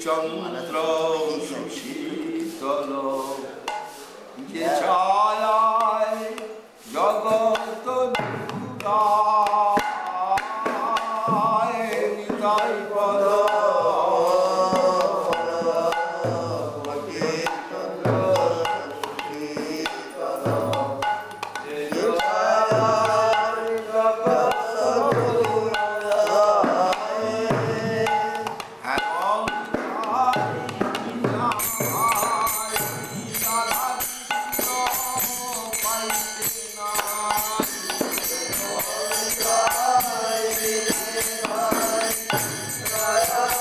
চন্দ্র সুশীতল যে ছায়ায় জগৎ দুরায় নিতাই পদ Jai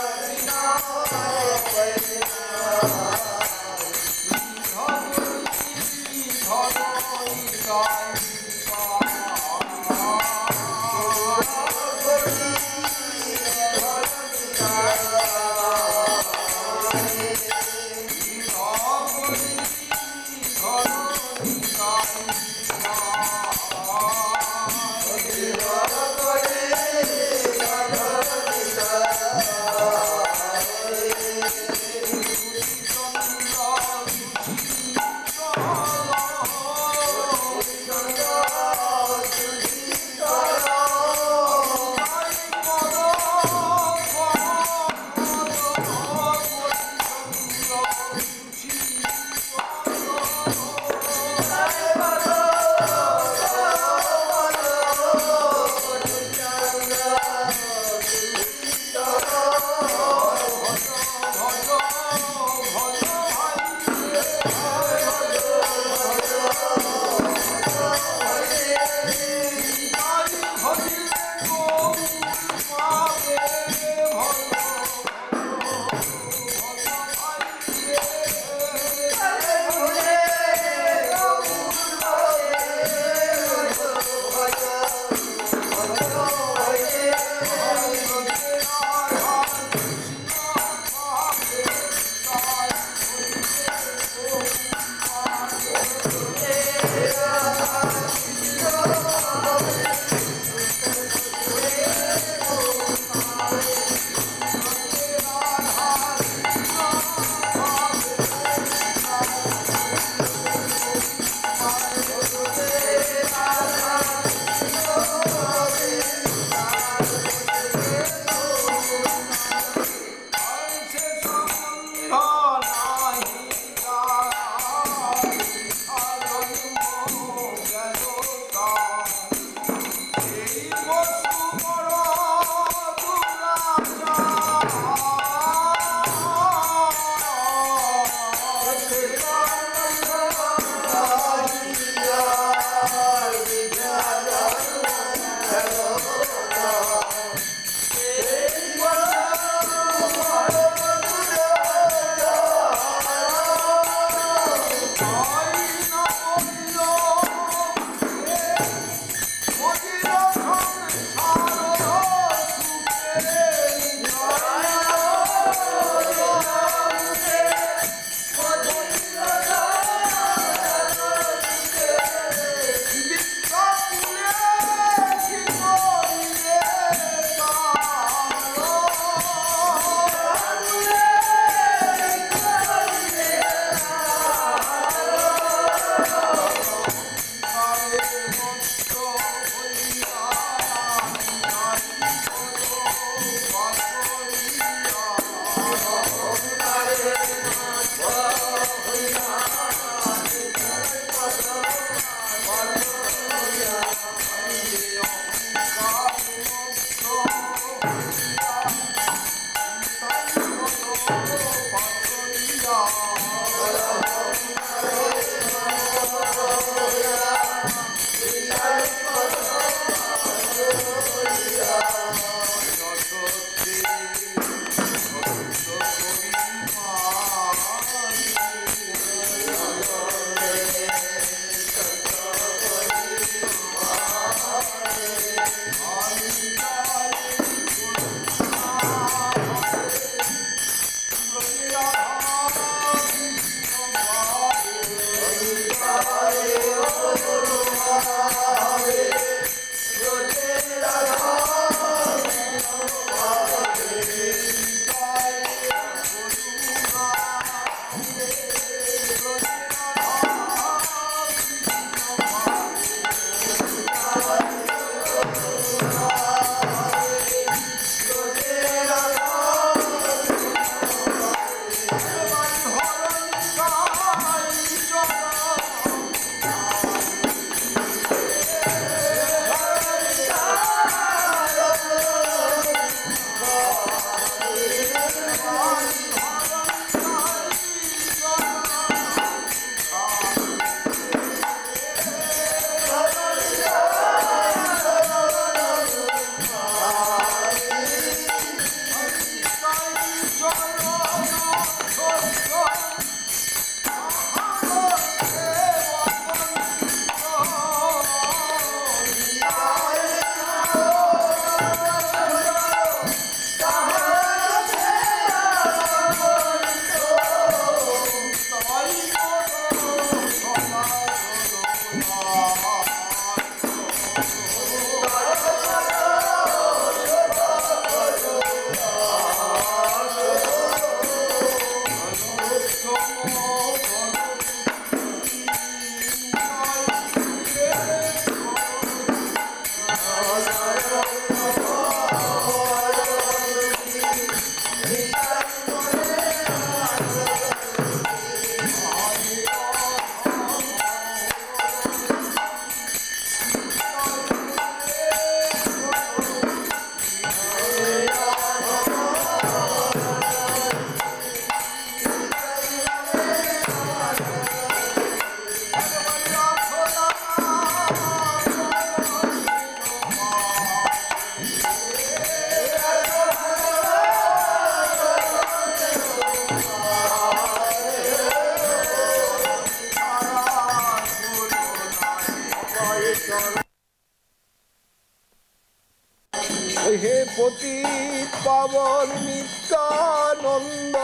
পতিত পাবন নিত্যানন্দ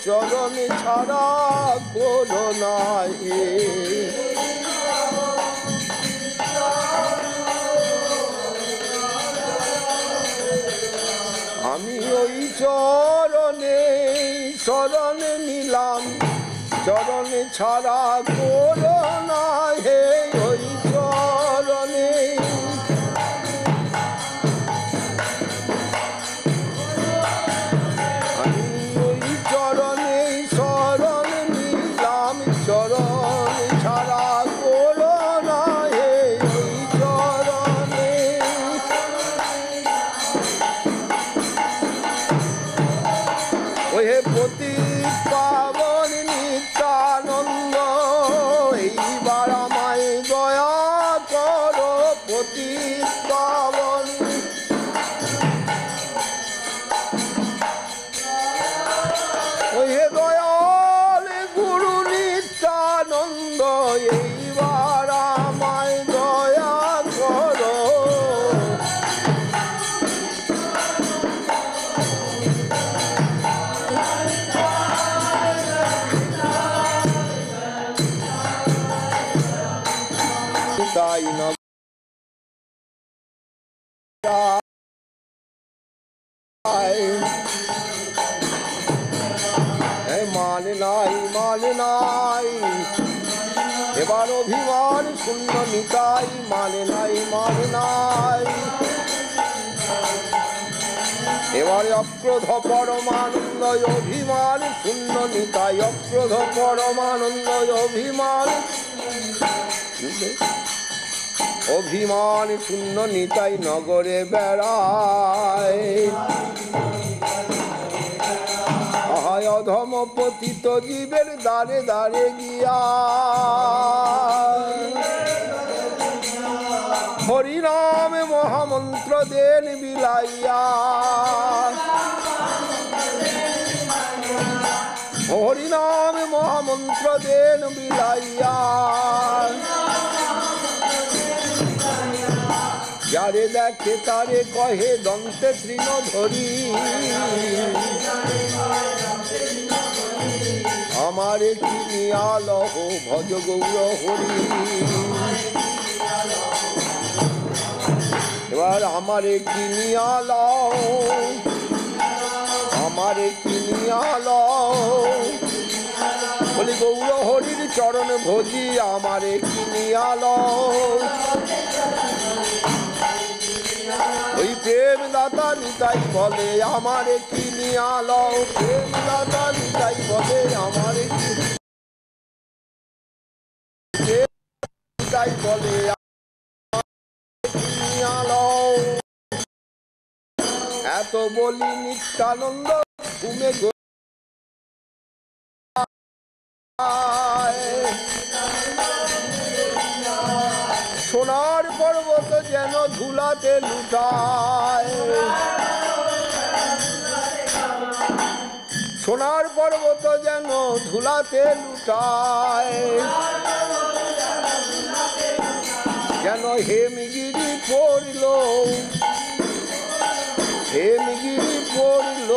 চরণে ছাড়া কোনো নাই। আমি ওই চরণে শরণে নিলাম, চরণে ছাড়া কোনো নাই হে। ওই চরণে আমি ওই চরণে শরণ নিলাম, চরণে ছাড়া কোনো নাই হে। ওই চরণে ওই হে পতিত পাবন নিত্যানন্দ এইবার আমায় দয়া করো। পতিত পাবন ওই হে দয়াল গুরু নিত্যানন্দ এইবার আমায় দয়া করো। তাই না মানে নাই, মানে নাই এবার অভিমান শূন্য নিতাই। মানে নাই, মানে নাই এবারে অক্রোধ পরমানন্দ অভিমান শূন্য নিতাই। অক্রোধ পরমানন্দ অভিমান অভিমান শূন্য নিতাই নগরে বেড়ায়। আহায় অধম পতিত জীবের দ্বারে দ্বারে গিয়া হরিনামে মহামন্ত্র দেন বিলাইয়া। হরিনামে মহামন্ত্র দেন বিলাইয়া। যারে দেখে তারে কহে দন্তে তৃণ ধরি। আমারে কিনিয়া লহ ভজ গৌর হরি। এবার আমারে কিনিয়া লও, আমারে কিনিয়া লও বলি গৌর হরির চরণ ভোজি। আমারে কিনিয়া লও ওই প্রেম দাতা নিতাই বলে আমারে কিনিয়া লও। প্রেম দাতা নিতাই বলে আমারে নিতাই বলে কিনিয়া লও। এত বলি নিত্যানন্দ ঘুমে সোনার পর্বত যেন ধুলাতে লুটায়। সোনার পর্বত যেন ধুলাতে লুটায়। যেন হেমগিরি পড়ল, হেমগিরি পড়ল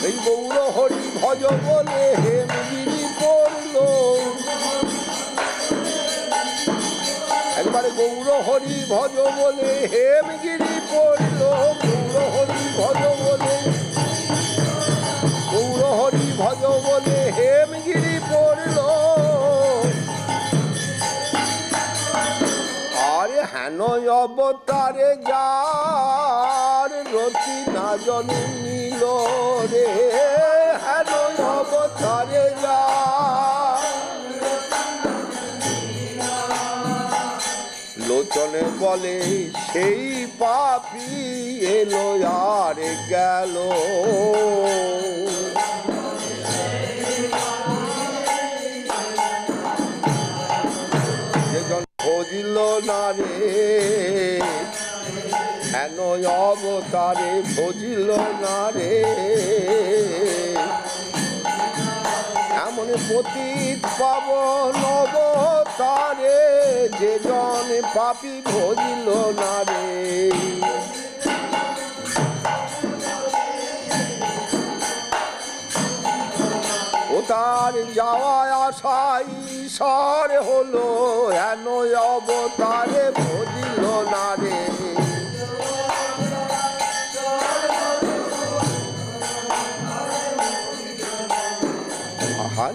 এই গৌর হরি ভজ বলে হেমগিরি পড়ল। একবারে গৌর হরি ভজ বলে হেমগিরি পড়ল। গৌর হরি ভজ বলে, গৌর হরি ভজ বলে হেমগিরি পড়ল। আরে হেন অবতারে যার রতি না জন্মিল রে। হেন অবতারে যার লোচনে বলে সেই পাপী এলো আর গেল। ভজিল না রে হেন অবতারে ভজিল না রে। এমন এমন পতিত পাবন অবতারে যে জন পাপী ভজিল না রে ও তার যাওয়া আশাই সার হলো হেন অবতারে ভজিল না রে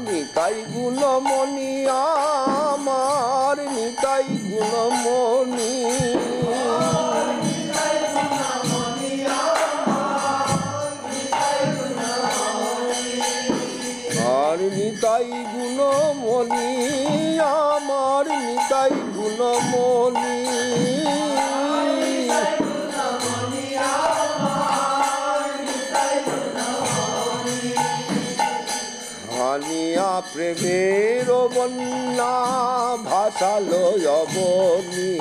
নিতাই গুণমণি আমার নিতাই গুণমণি আর নিতাই গুণমণি আমার নিতাই গুণমণি আনিয়া প্রেমের বন্যা ভাসালো অবনী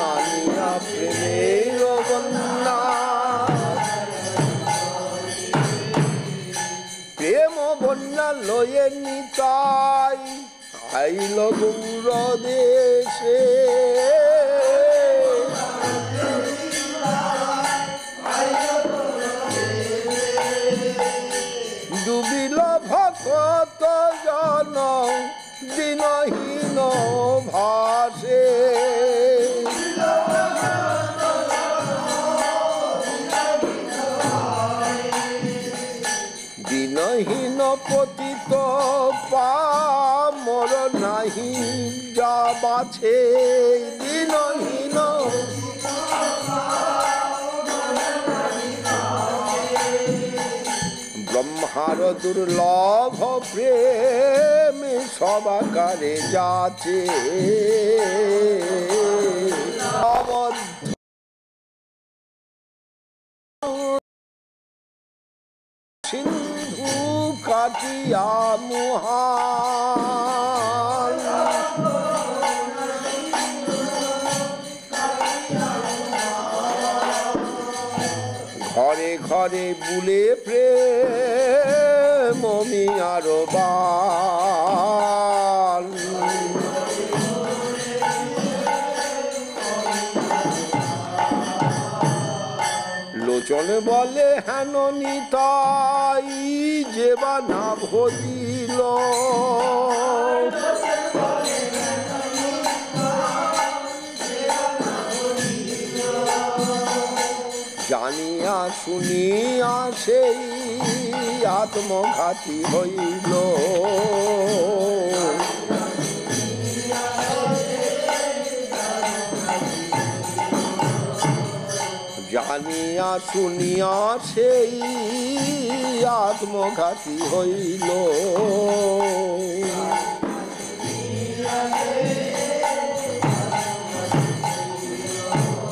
আনিয়া প্রেমের বন্যা প্রেম বন্যা লয়ে নিতাই আইল গৌর দেশে ডুবিল ভকত জন দিনহীন ভাসে দিনহীন পতিত পামর নাহি যা বাছে দিনহীন ব্রহ্মার দুর্লভ প্রেম সবাকারে যাচ্ছে সিন্ধু কাটিয়া মুহান ঘরে ঘরে বুলে প্রেম মিয়ার বাল লোচন বলে হেন নিতাই যে বা না ভজিল জানিয়া শুনিয়া সেই আত্মঘাতী হইল জানিয়া শুনিয়া সেই আত্মঘাতী হইল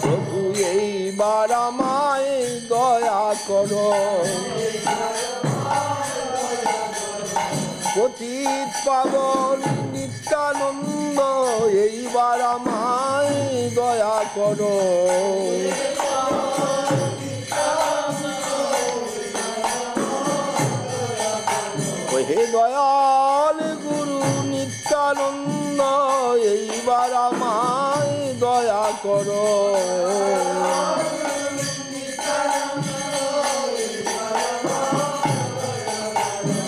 প্রভু এইবার আমায় দয়া করো পতিত পাবন নিত্যানন্দ এইবার আমায় দয়া করো হে দয়াল গুরু নিত্যানন্দ এইবার আমায় দয়া করো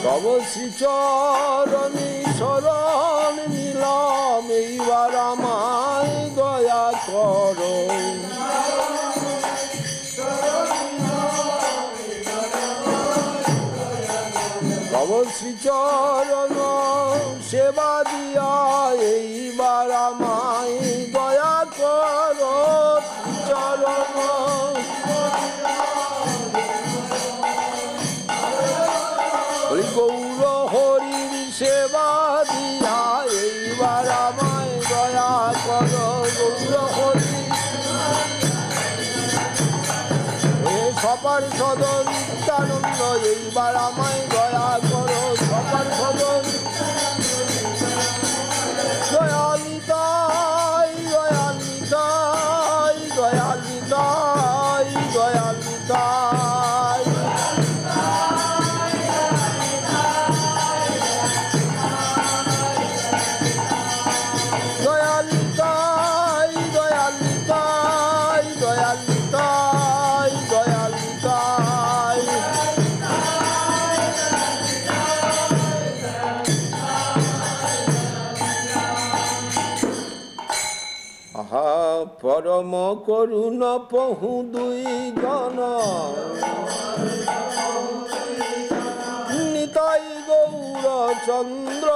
তব শ্রীচরণী শরণ নিলাম এইবার আমায় দয়া করো তব শ্রীচরণ সেবা দিয়া এইবার আমায় দয়া করো শ্রীচরণ হরি গৌর হরির সেবা দিয়া এইবার আমায় দয়া করো গৌর হরি সবার সদন নিত্যানন্দ এইবার আমায় দয়া করো সবার সদন দয়ালিতাই দয়ালিতাই দয়ালিতাই দয়ালিতাই পরম করুণ পহু দুই জন নিতাই গৌর চন্দ্র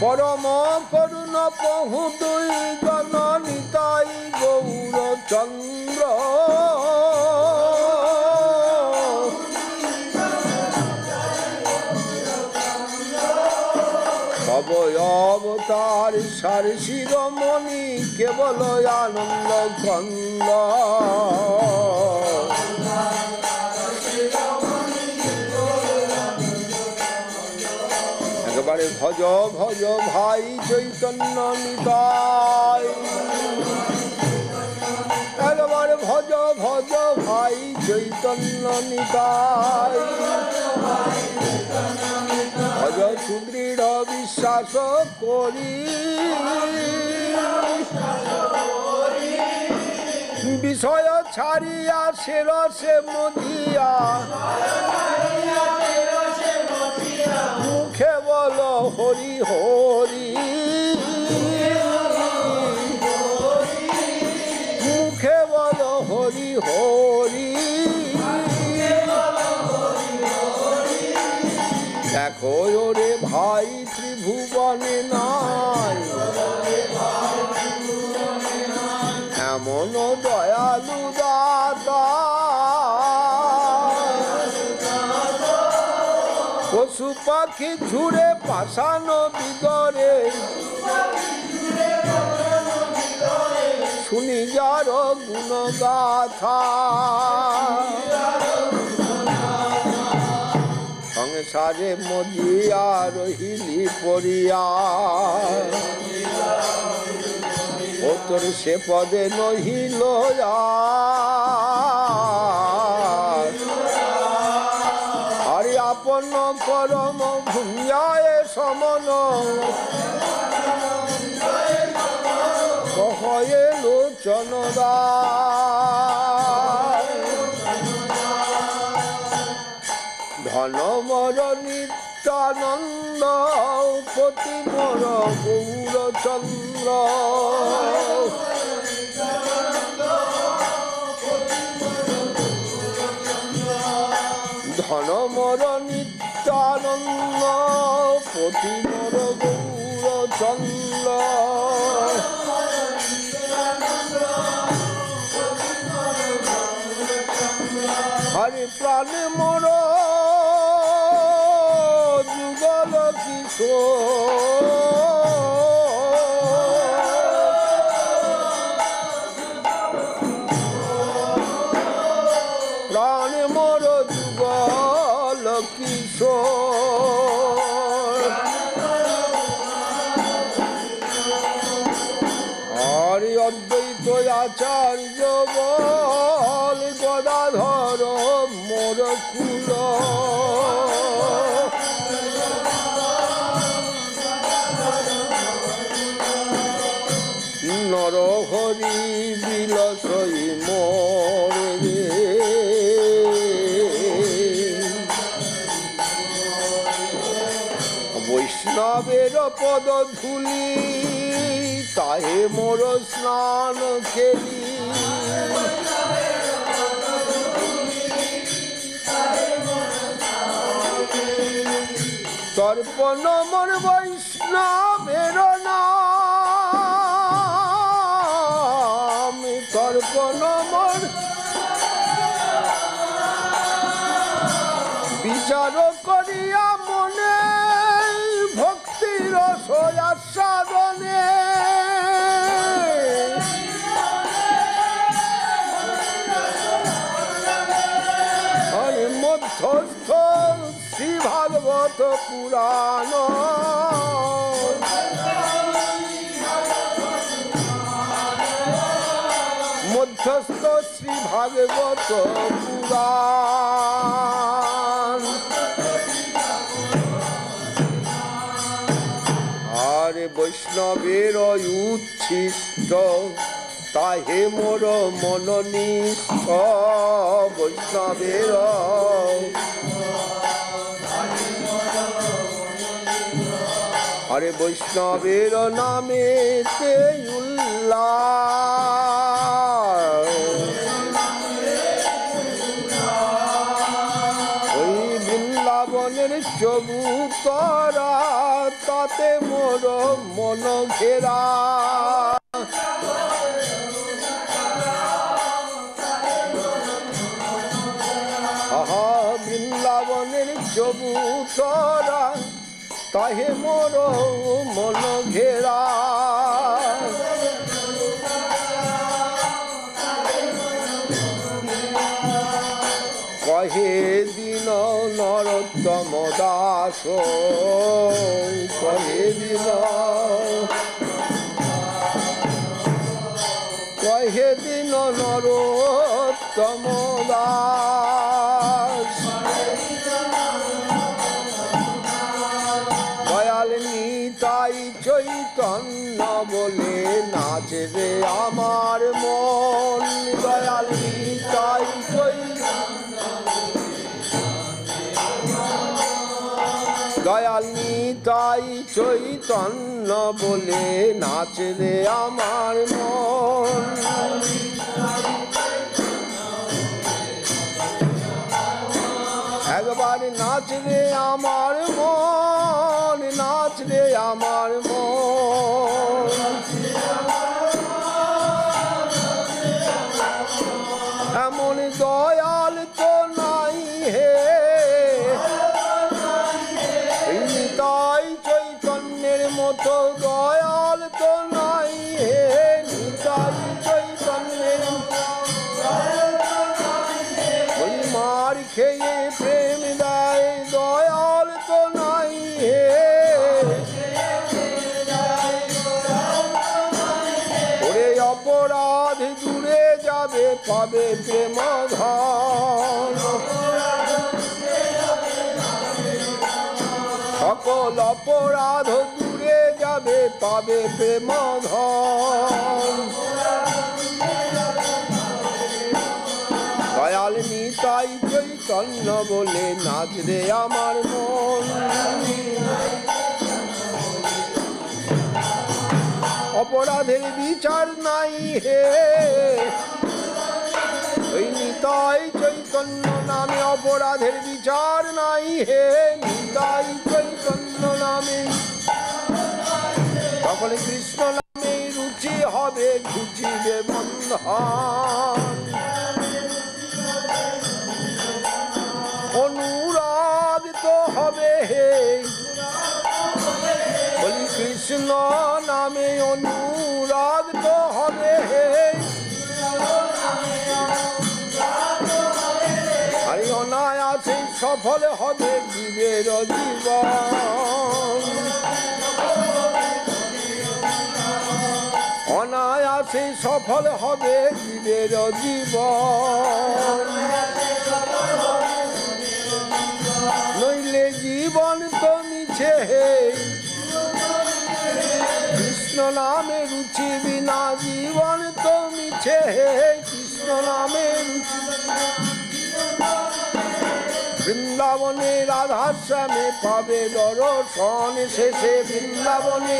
পরম করুণ পহু দুই জন নিতাই গৌর চন্দ্র অবতার সার শিরোমণি কেবল আনন্দ কন্দ একবারে ভজ ভজ ভাই চৈতন্য নিতাই একবারে ভজ ভজ ভাই চৈতন্য নিতাই ভজ সুদৃঢ় বিশ্বাস করি বিষয় ছাড়িয়া সে রসে মজিয়া মুখে বল হরি হরি মুখে বল হরি হরি দেখো রে ভাই ত্রিভুবনে নাই এমন দয়ালু দাতা পশু পাখি ঝুড়ে পাশানো বিদরে শুনি যার গুণগাথা সংসারে মজিয়া রহিলি পড়িয়া ও তোর সে পদে নহিল আরে আপন করম ভূমিয়ায় সমন কহয়ে লোচনদা ধনমর নিত্যানন্দ পতি মোর গৌরচন্দ্র ধনমর নিত্যানন্দ পতি মোর গৌরচন্দ্র হরি প্রাণ মোর যুগল কিশোর প্রাণ মোর যুগল কিশোর হরি অদ্বৈত আচার্য বল গদাধর মোর কুল নরহরি বিলসই মোর রে বৈষ্ণবের পদ ধুলি তাহে মোর স্নান খেলি তর্পণ মোর বৈষ্ণবের নাম তর্পণ মোর বিচার করিয়া মনে ভক্তির আস্বাদনে মধ্যস্থ শ্রী ভাগবত পুরাণ মধ্যস্থ শ্রী ভাগবত পুরাণ আরে বৈষ্ণবের উচ্ছিষ্ট তাহে মোর মননিষ্ঠ বৈষ্ণবের আরে বৈষ্ণবের নামেতে উল্লাস, ওই বৃন্দাবনের চবুতরা তাতে মোর মন ঘেরা। আহা বৃন্দাবনের চবুতরা তাহে মোর মন ঘেরা। কহে দিন নরোত্তম দাস, কহে দিন, কহে দিন নরোত্তম দাস। দয়াল নিতাই চৈতন্য বলে নাচে রে আমার মন। দয়াল নিতাই চৈতন্য, দয়াল নিতাই চৈতন্য বলে নাচে রে আমার মন। একবার নাচ রে আমার মন, নাচ রে আমার মন। এমন দয়াল তো নাই হে, নিতাই চৈতন্যের মতো দয়াল তো নাই হে। নিতাই চৈতন্যের ওই মার খেয়ে প্রেম দেয় দয়াল তো নাই হে। ওরে অপরাধ দূরে যাবে পাবে প্রেম ধন, সকল অপরাধ দূরে যাবে পাবে প্রেম ধন। দয়াল নিতাই চৈতন্য বলে নাচ রে আমার মন। অপরাধের বিচার নাই হে, ওই নিতাই চৈতন্য নামে অপরাধের বিচার নাই হে। নিতাই চৈতন্য নামে সকলে কৃষ্ণ নামে রুচি হবে, ঘুচিবে বন্ধন। অনুরাগ তো হবে হে, বলি কৃষ্ণ নামে অনুরাগ তো হবে হে। আরে অনায়াসে সফল হবে জীবের জীবন, অনায়াসে সফল হবে জীবের জীবন। নইলে জীবন তো মিছে হে, কৃষ্ণ নামে রুচি বিনা জীবন তো মিছে হে। কৃষ্ণ নামে রুচি বৃন্দাবনে রাধার শ্যামে পাবে দর্শন শেষে। বৃন্দাবনে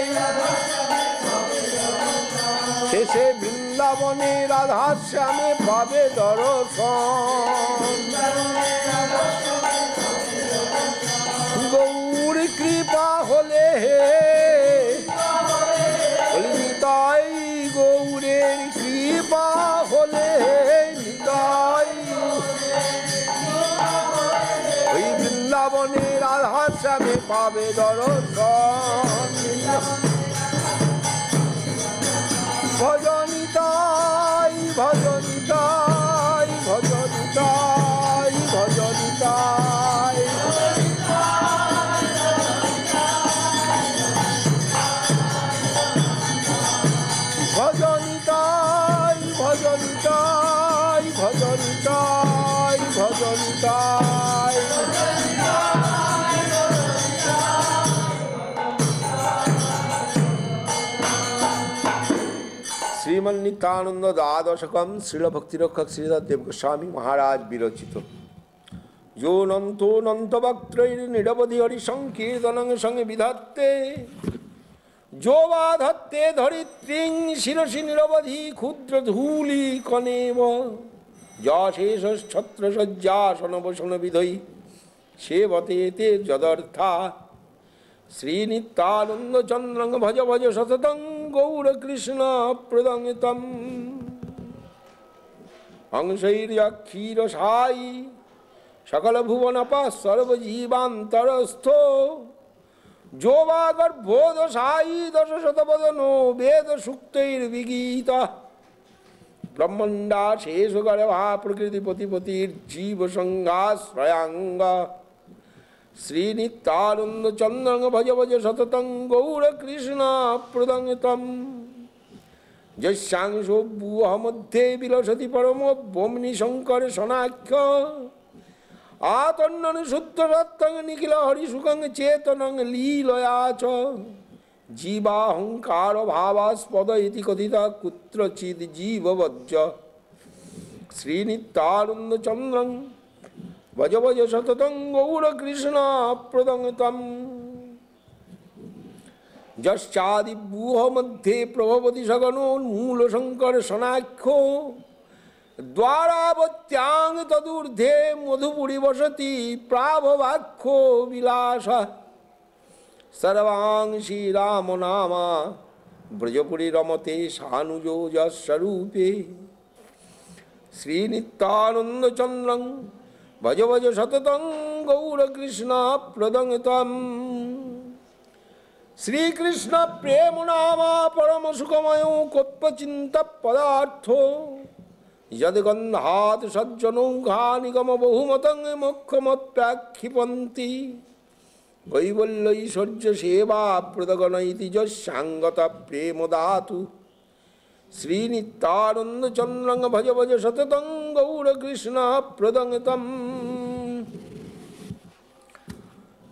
শেষে বৃন্দাবনে রাধার শ্যামে পাবে দর্শন। গৌর কৃপা হলে হে, নিতাই গৌরের কৃপা হলে নিতাই ওই বৃন্দাবনে রাধার শ্যামে পাবে দর্শন। ভজনিতাই ভজনিতাই ভজনিতাই ভজনিতাই, ভজনিতাই ভজনিতাই ভজনিতাই ভজনিতাই। শ্রীমন নিত্যানন্দ দ্বাদশকম শ্রীল ভক্তিরক্ষক শ্রীধর দেব গোস্বামী মহারাজ বিরচিত जो नंतो नंत वक्त्रैर् निरवधि हरि संकीर्तनं संगे विधत्ते যোবা ধত্তে ধরিত্রীং শিরসি নিরবধি ক্ষুদ্র ধূলি কনেব যশেষ ছত্র শয্যাসন বসন বিধৈ সেবতে তে যদর্থা শ্রীনিত্যানন্দ চন্দ্রং ভজ ভজ সততং গৌর কৃষ্ণ প্রদং তম হংসৈর্যক্ষীর সাই সকল ভুবনপা সর্বজীবান্তরস্থ যোবা গর্ভোদশায়ী দশ শতবদনো বেদ সুক্তৈর্বিগীত ব্রহ্মণ্ডা শেষ গর্ভা প্রকৃতি পতিপতির জীব সংজ্ঞাশ্রয়াঙ্গ শ্রীনিত্যানন্দ চন্দ্রং ভজ ভজ সততং গৌর কৃষ্ণ প্রদং তম যস্যাংশো বুহ মধ্যে বিলসতি পরম বোমনি শঙ্কর সনাখ্য আতন্নন শুদ্ধ সত্যং নিখিল হরিসুখং চেতনং লীলয়া চ জীবাহংকার ভাবাস্পদ ইতি কথিত কুত্রচিদ জীববজ্জ শ্রীনিত্যানন্দ চন্দ্রং ভজ ভজ সততং গৌর কৃষ্ণ প্রদং তম যশ্চাদিব্যূহ মধ্যে প্রভবতি সগণোন্মূল শঙ্কর সনাখ্য দ্বারাবত্যাং তদূর্ধ্বে মধুপুরী বসতি প্রাভবাক্ষ বিলাস সর্বাংশী রাম নামা ব্রজপুরী রমতে সানুজস্বরূপে শ্রীনিত্যানন্দ চন্দ্রং ভজ ভজ সততং গৌর কৃষ্ণ প্রদং তম শ্রীকৃষ্ণ প্রেম নামা পরম সুখময় কল্পচিন্ত পদার্থ যদ্গন্ধাৎ সজ্জনৌঘা নিগম বহুমতং মোক্ষমপ্যাক্ষিপন্তি কৈবল্যৈশ্বর্য সেবা প্রদগণ ইতি যস্যাঙ্গত প্রেম দাতু শ্রীনিত্যানন্দ চন্দ্রং ভজ ভজ সততং গৌর কৃষ্ণ প্রদং তম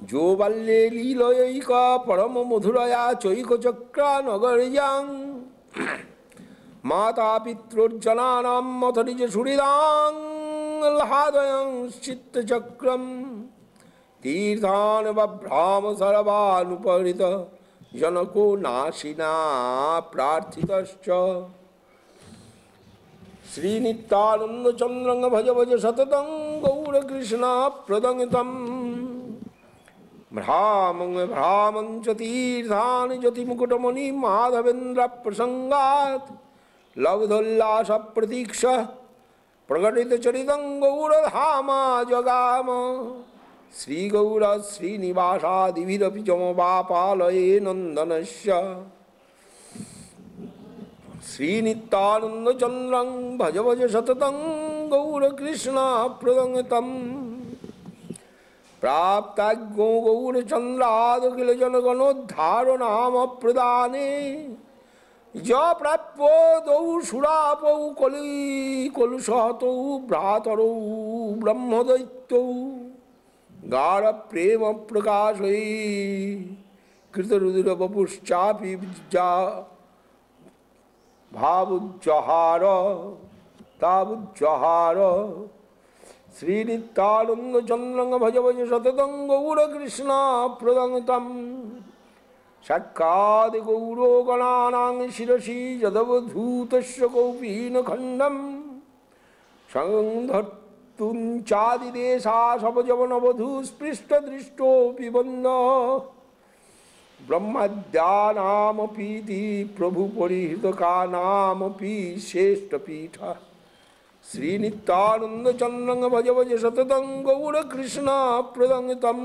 যো বাল্যে লীলয়ৈকা পরম মধুরয়া চৈক চক্রা নগর্যাং মাতা পিতৃর্জনানাম মথ নিজ সুহৃদাং আহ্লাদয়ং চিত্তচক্রম তীর্থান বভ্রাম সর্বানুপহৃত জनको নাশিনা প্রার্থিতশ্চ শ্রীনিত্যানন্দ চন্দ্রং ভজ ভজ সততং গৌর কৃষ্ণ প্রদং তম ভ্রামং ভ্রামঞ্চ তীর্থানি জ্যোতিমুকুটমণি মাধবেন্দ্র প্রসঙ্গাৎ লব্ধোল্লাস প্রতীক্ষ প্রকটিত চরিতং গৌরধামা জগাম শ্রীগৌর শ্রীনিবাসাদিভিরপি চমবাপালয়ে নন্দনস্য শ্রীনিত্যানন্দ চন্দ্রং ভজ ভজ সততং গৌর কৃষ্ণ প্রদং তম প্রাপ্তাজ্ঞো গৌরচন্দ্রাদখিল জনগণোদ্ধার নাম প্রদানে য প্রাপ্য দৌ সুরাপৌ কলি কলুষহতৌ ভ্রাতরৌ ব্রহ্মদৈত্যৌ গাঢ় প্রেম প্রকাশৈ কৃতরুদ্র বপুশ্চাপি ভাবুজ্জহার তাবুজ্জহার শ্রীনিত্যানন্দ চন্দ্রং ভজ ভজ সততং গৌর কৃষ্ণ প্রদং তম সাক্ষাৎ গৌর গণানাং শিরসি যদবধূতস্য কৌপীন খণ্ডম সংধর্তুং চাদিদেশা সপজবনবধূ স্পৃষ্ট দৃষ্টোপি বন্দ ব্রহ্মাদ্যানামপীতি প্রভু পরিহৃতকানামপি শ্রেষ্ঠপীঠ শ্রীনিত্যানন্দ চন্দ্রং ভজ ভজ সততং গৌর কৃষ্ণ প্রদং তম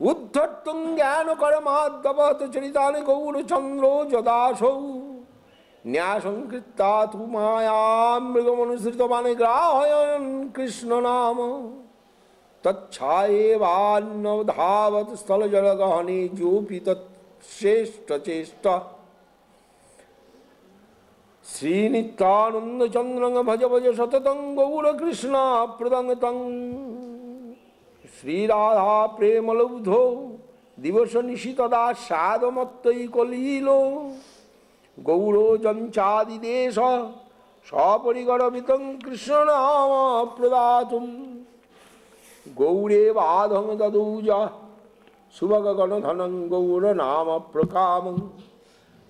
উদ্ধর্তুং জ্ঞান কর্মাদ্যবত চরিতানি গৌরচন্দ্র যদাসৌ ন্যাসংকৃতা তু মায়াম মৃগমনুসৃতবানে গ্রাহয়ন কৃষ্ণ নাম তচ্ছায়েবান্নধাবত স্থলজলগহনে যোপি তৎশ্রেষ্ঠ চেষ্ট শ্রীনিত্যানন্দ চন্দ্রং ভজ ভজ সততং গৌর কৃষ্ণ প্রদং তং শ্রীরাধা প্রেমলব্ধো দিবস নিশি তদা সাদমত্তৈ কলীল গৌরজঞ্চাদিদেশ সপরিগরবিতং কৃষ্ণ নাম প্রদাতুম গৌরে বাধং দদৌজ শুভগণধনং গৌর নাম প্রকামং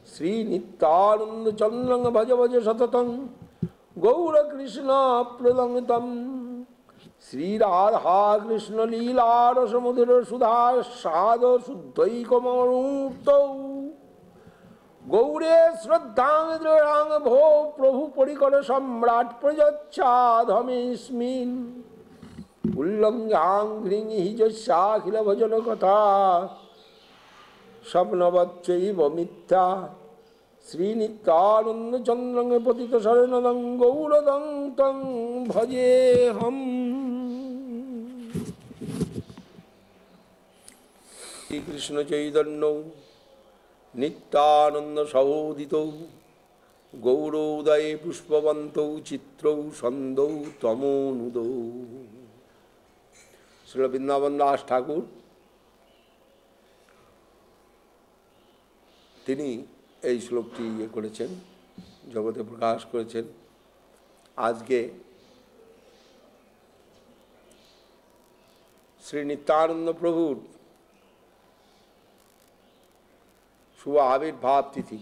শ্রী নিত্যানন্দ চন্দ্রং ভজ ভজ সততং গৌর কৃষ্ণ প্রদং তম শ্রী রাধা কৃষ্ণ লীলার সমুদ্র সুধা সাদ শুদ্ধৈকমূর্ত গৌরে শ্রদ্ধাং ভো প্রভু পরিকর সম্রাট প্রযচ্ছাধমেস্মিন উল্লঙ্ঘাং ঘৃণি যস্যাখিল ভজন কথা স্বপ্নবচ্চৈব মিথ্যা শ্রী নিত্যানন্দ চন্দ্রং পতিত শরণদং গৌরদং তং ভজেহম। শ্রীকৃষ্ণ চৈতন্য নিত্যানন্দ সহোদিত গৌরোদয়ে পুষ্পবন্ত চিত্রৌ ছন্দৌ তমোনুদৌ। শ্রীল বৃন্দাবন দাস ঠাকুর তিনি এই শ্লোকটি করেছেন, জগতে প্রকাশ করেছেন। আজকে শ্রী নিত্যানন্দ প্রভুর শুভ আবির্ভাব তিথি।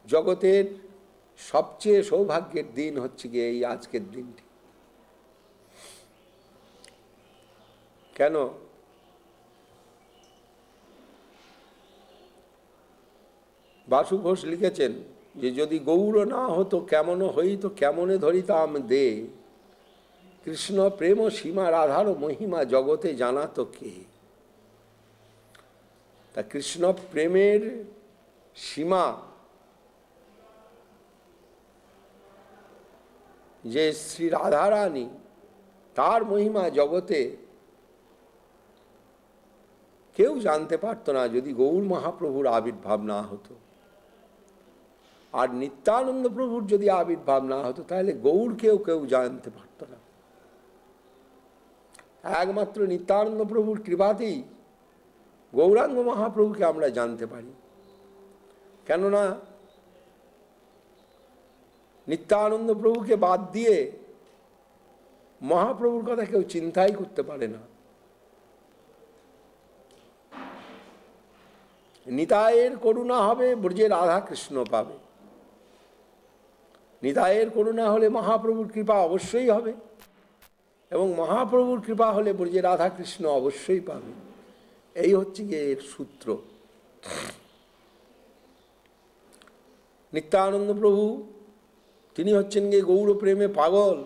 জগতের সবচেয়ে সৌভাগ্যের দিন হচ্ছে গিয়ে এই আজকের দিনটি। কেন? বাসু ঘোষ লিখেছেন যে যদি গৌর না হতো কেমন হইতো কেমনে ধরিতাম দে, কৃষ্ণ প্রেম সীমা রাধার মহিমা জগতে জানাতো কে। তা কৃষ্ণ প্রেমের সীমা যে শ্রী রাধারানী, তার মহিমা জগতে কেউ জানতে পারত না যদি গৌর মহাপ্রভুর আবির্ভাব না হতো। আর নিত্যানন্দ প্রভুর যদি আবির্ভাব না হতো তাহলে গৌর কেউ জানতে পারত না। একমাত্র নিত্যানন্দ প্রভুর কৃপাতেই গৌরাঙ্গ মহাপ্রভুকে আমরা জানতে পারি। কেননা নিত্যানন্দ প্রভুকে বাদ দিয়ে মহাপ্রভুর কথা কেউ চিন্তাই করতে পারে না। নিতাইয়ের করুণা হবে ব্রজে রাধা কৃষ্ণ পাবে। নিতাইয়ের করুণা হলে মহাপ্রভুর কৃপা অবশ্যই হবে, এবং মহাপ্রভুর কৃপা হলে ব্রজে রাধা কৃষ্ণ অবশ্যই পাবে। এই হচ্ছে গিয়ে এর সূত্র। নিত্যানন্দ প্রভু তিনি হচ্ছেন গিয়ে গৌর প্রেমে পাগল।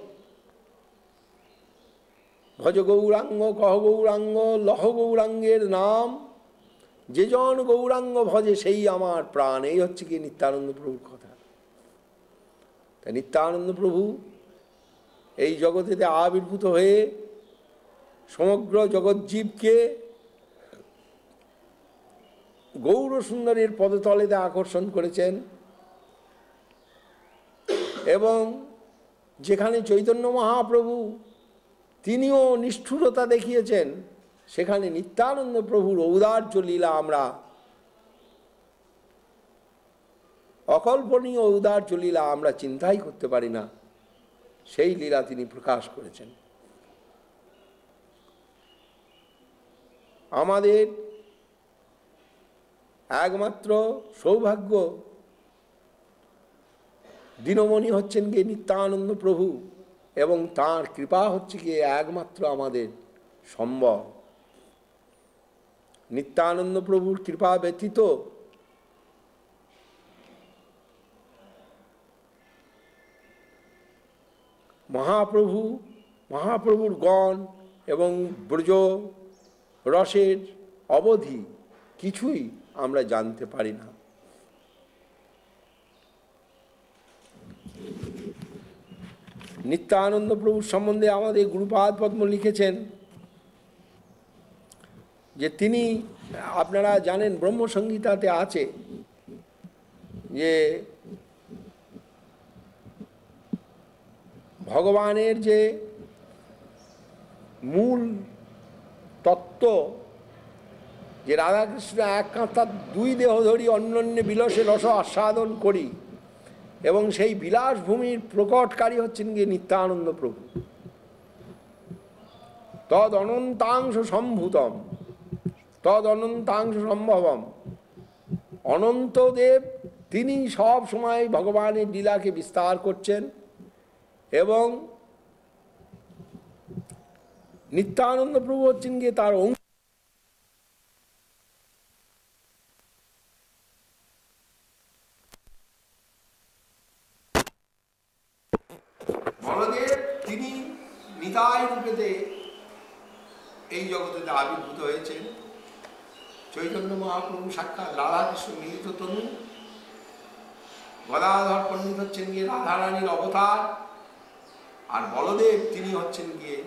ভজ গৌরাঙ্গ কহ গৌরাঙ্গ লহ গৌরাঙ্গের নাম, যে জন গৌরাঙ্গ ভজে সেই আমার প্রাণ। এই হচ্ছে কি নিত্যানন্দ প্রভুর কথা। তাই নিত্যানন্দ প্রভু এই জগতেতে আবির্ভূত হয়ে সমগ্র জগজ্জীবকে গৌর সুন্দরের পদতলেতে আকর্ষণ করেছেন, এবং যেখানে চৈতন্য মহাপ্রভু তিনিও নিষ্ঠুরতা দেখিয়েছেন, সেখানে নিত্যানন্দ প্রভুর ঔদার্য লীলা আমরা, অকল্পনীয় ঔদার্য লীলা আমরা চিন্তাই করতে পারি না, সেই লীলা তিনি প্রকাশ করেছেন। আমাদের একমাত্র সৌভাগ্য দিনমণি হচ্ছেন গিয়ে নিত্যানন্দ প্রভু, এবং তাঁর কৃপা হচ্ছে গিয়ে একমাত্র আমাদের সম্ভব। নিত্যানন্দ প্রভুর কৃপা ব্যতীত মহাপ্রভুর গণ এবং ব্রজ রসের অবধি কিছুই আমরা জানতে পারি না। নিত্যানন্দ প্রভুর সম্বন্ধে আমাদের গুরুপাদ পদ্ম লিখেছেন যে তিনি, আপনারা জানেন ব্রহ্মসংহিতাতে আছে যে ভগবানের যে মূল তত্ত্ব, যে রাধাকৃষ্ণ এক কাঁথার দুই দেহ ধরি অন্যান্য বিলাসে রস আস্বাদন করি, এবং সেই বিলাসভূমির প্রকটকারী হচ্ছেন গিয়ে নিত্যানন্দ প্রভু। তদ অনন্তাংশ সম্ভূতম তদ অনন্তাংশ সম্ভবম। অনন্তদেব তিনি সব সময় ভগবানের লীলাকে বিস্তার করছেন এবং নিত্যানন্দ প্রভু হচ্ছেন গিয়ে তার অংশ। বলদেব তিনি নিতাই রূপেতে এই জগতে আবির্ভূত হয়েছেন। চৈতন্য মহাপ্রভু সাক্ষাৎ রাধাকৃষ্ণ মিলিত তনু, গদাধর পণ্ডিত হচ্ছেন গিয়ে রাধারানীর অবতার, আর বলদেব তিনি হচ্ছেন গিয়ে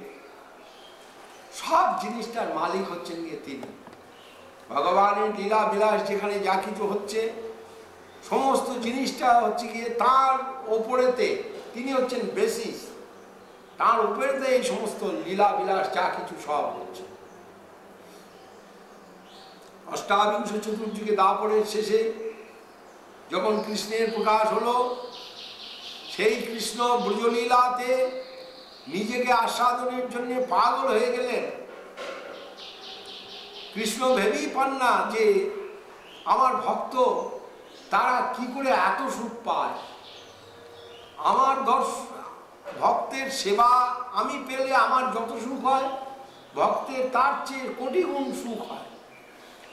সব জিনিসটার মালিক হচ্ছেন গিয়ে তিনি। ভগবানের লীলা বিলাস যেখানে যা কিছু হচ্ছে সমস্ত জিনিসটা হচ্ছে গিয়ে তার ওপরেতে, তিনি হচ্ছেন বেসিস, তার উপরেতে এই সমস্ত লীলা বিলাস যা কিছু সব হচ্ছে। অষ্টাবিংশ চতুর্যুগে দাপরের শেষে যখন কৃষ্ণের প্রকাশ হলো, সেই কৃষ্ণ ব্রজলীলাতে নিজেকে আস্বাদনের জন্য পাগল হয়ে গেলেন। কৃষ্ণ ভেবেই পান না যে আমার ভক্ত তারা কি করে এত সুখ পায়। আমার ভক্তের সেবা আমি পেলে আমার যত সুখ হয়, ভক্তের তার চেয়ে কোটি গুণ সুখ হয়।